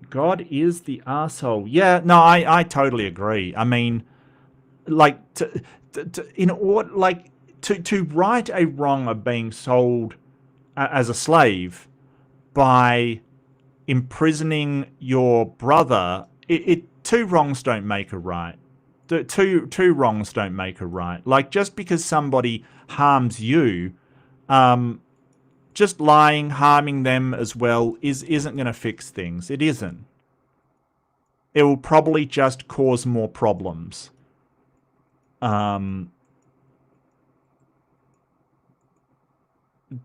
God is the arsehole. Yeah, no, I totally agree. I mean, like, to right a wrong of being sold as a slave by imprisoning your brother, two wrongs don't make a right. Two wrongs don't make a right. Like, just because somebody harms you, just lying, harming them as well isn't going to fix things. It isn't. It will probably just cause more problems.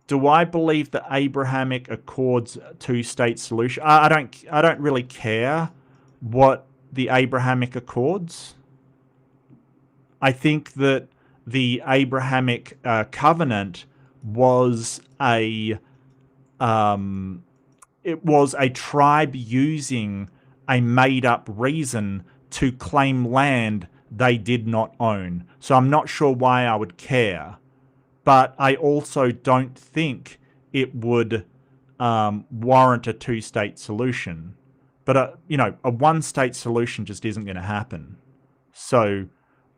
Do I believe the Abrahamic Accords two-state solution? I don't really care what the Abrahamic Accords. I think that the Abrahamic Covenant was a tribe using a made-up reason to claim land they did not own. So I'm not sure why I would care. But I also don't think it would warrant a two-state solution. But, a one-state solution just isn't going to happen. So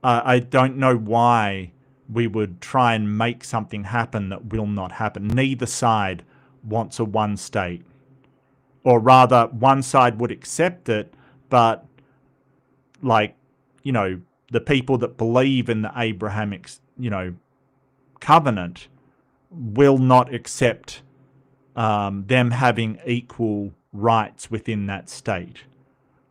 I don't know why we would try and make something happen that will not happen. Neither side wants a one-state. Or rather, one side would accept it, but, the people that believe in the Abrahamic, covenant will not accept them having equal rights within that state.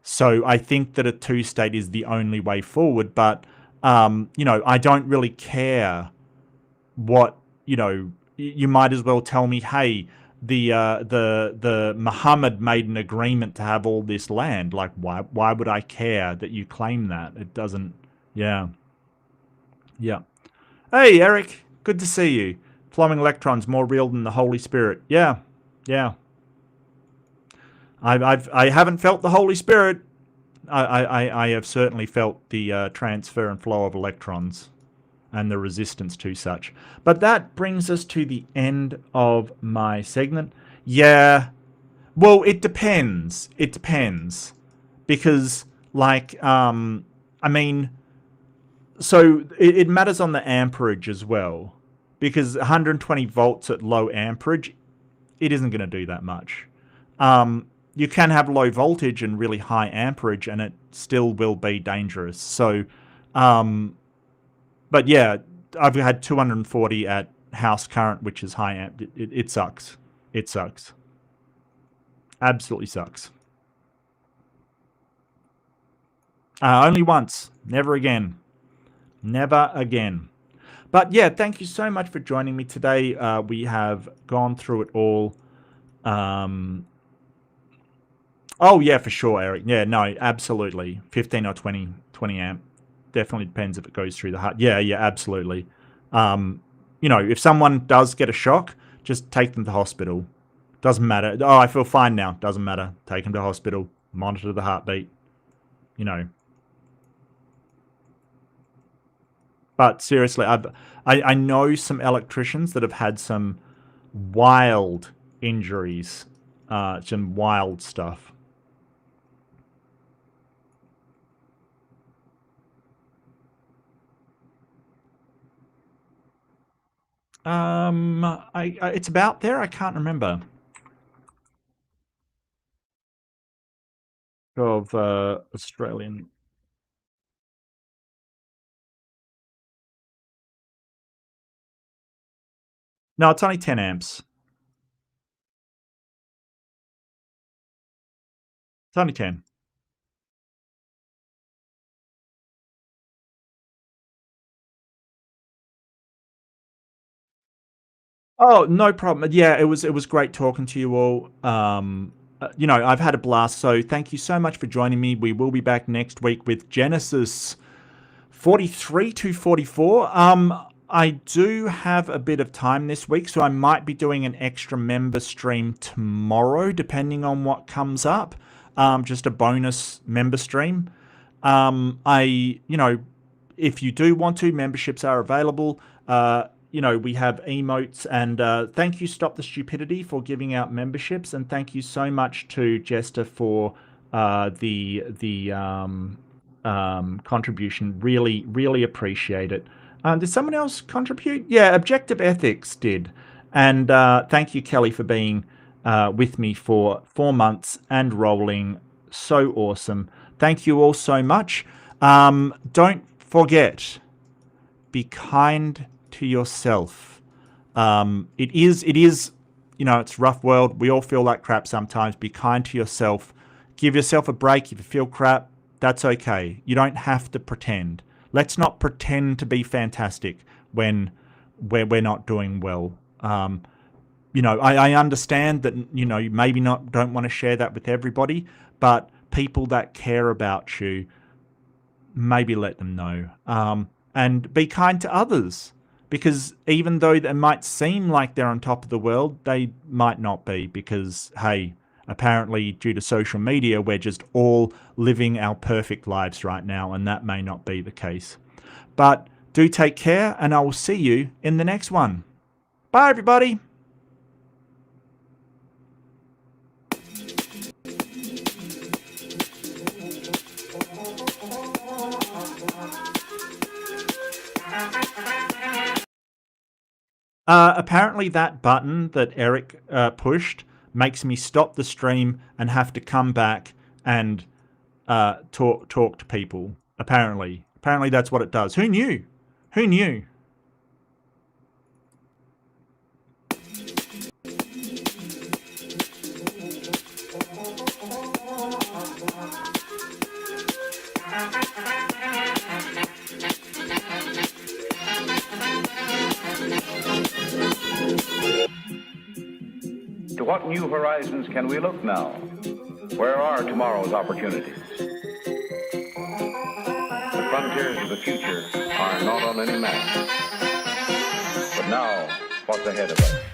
So I think that a two-state is the only way forward, but I don't really care what, you might as well tell me, hey, the Muhammad made an agreement to have all this land. Like, why would I care that you claim that? It doesn't. Yeah. Hey, Eric. Good to see you. Flowing electrons more real than the Holy Spirit. Yeah, yeah. I haven't felt the Holy Spirit. I have certainly felt the transfer and flow of electrons and the resistance to such. But that brings us to the end of my segment. Yeah. Well, it depends. It depends. Because, like, I mean, so it matters on the amperage as well. Because 120 volts at low amperage, it isn't going to do that much. You can have low voltage and really high amperage, and it still will be dangerous. So, but yeah, I've had 240 at house current, which is high amp. It sucks. It sucks. Absolutely sucks. Only once. Never again. Never again. But yeah, thank you so much for joining me today. We have gone through it all. Oh, yeah, for sure, Eric. Yeah, no, absolutely. 15 or 20 amp. Definitely depends if it goes through the heart. Yeah, yeah, absolutely. You know, if someone does get a shock, just take them to hospital. Doesn't matter. Oh, I feel fine now. Doesn't matter. Take them to hospital. Monitor the heartbeat. You know. But seriously, I know some electricians that have had some wild injuries. Some wild stuff. It's about there. I can't remember. Of Australian. No, it's only 10 amps. It's only 10. Oh, no problem. Yeah, it was great talking to you all. You know, I've had a blast. So thank you so much for joining me. We will be back next week with Genesis 43 to 44. I do have a bit of time this week, so I might be doing an extra member stream tomorrow, depending on what comes up. Just a bonus member stream. You know, if you do want to, memberships are available. You know, we have emotes, and thank you, Stop the Stupidity, for giving out memberships, and thank you so much to Jester for the contribution. Really, really appreciate it. Did someone else contribute? Yeah, Objective Ethics did. And thank you, Kelly, for being with me for 4 months and rolling. So awesome. Thank you all so much. Don't forget, be kind to yourself. It is, you know, it's a rough world. We all feel like crap sometimes. Be kind to yourself. Give yourself a break. If you feel crap, that's okay. You don't have to pretend. Let's not pretend to be fantastic when we're not doing well. You know, I understand that, you know, you maybe don't want to share that with everybody, but people that care about you, maybe let them know. And be kind to others, because even though they might seem like they're on top of the world, they might not be, because, hey, apparently due to social media, we're just all living our perfect lives right now, and that may not be the case. But do take care, and I will see you in the next one. Bye, everybody. Apparently that button that Eric pushed makes me stop the stream and have to come back and talk to people. Apparently that's what it does. Who knew? Who knew? To what new horizons can we look now? Where are tomorrow's opportunities? The frontiers of the future are not on any map. But now, what's ahead of us.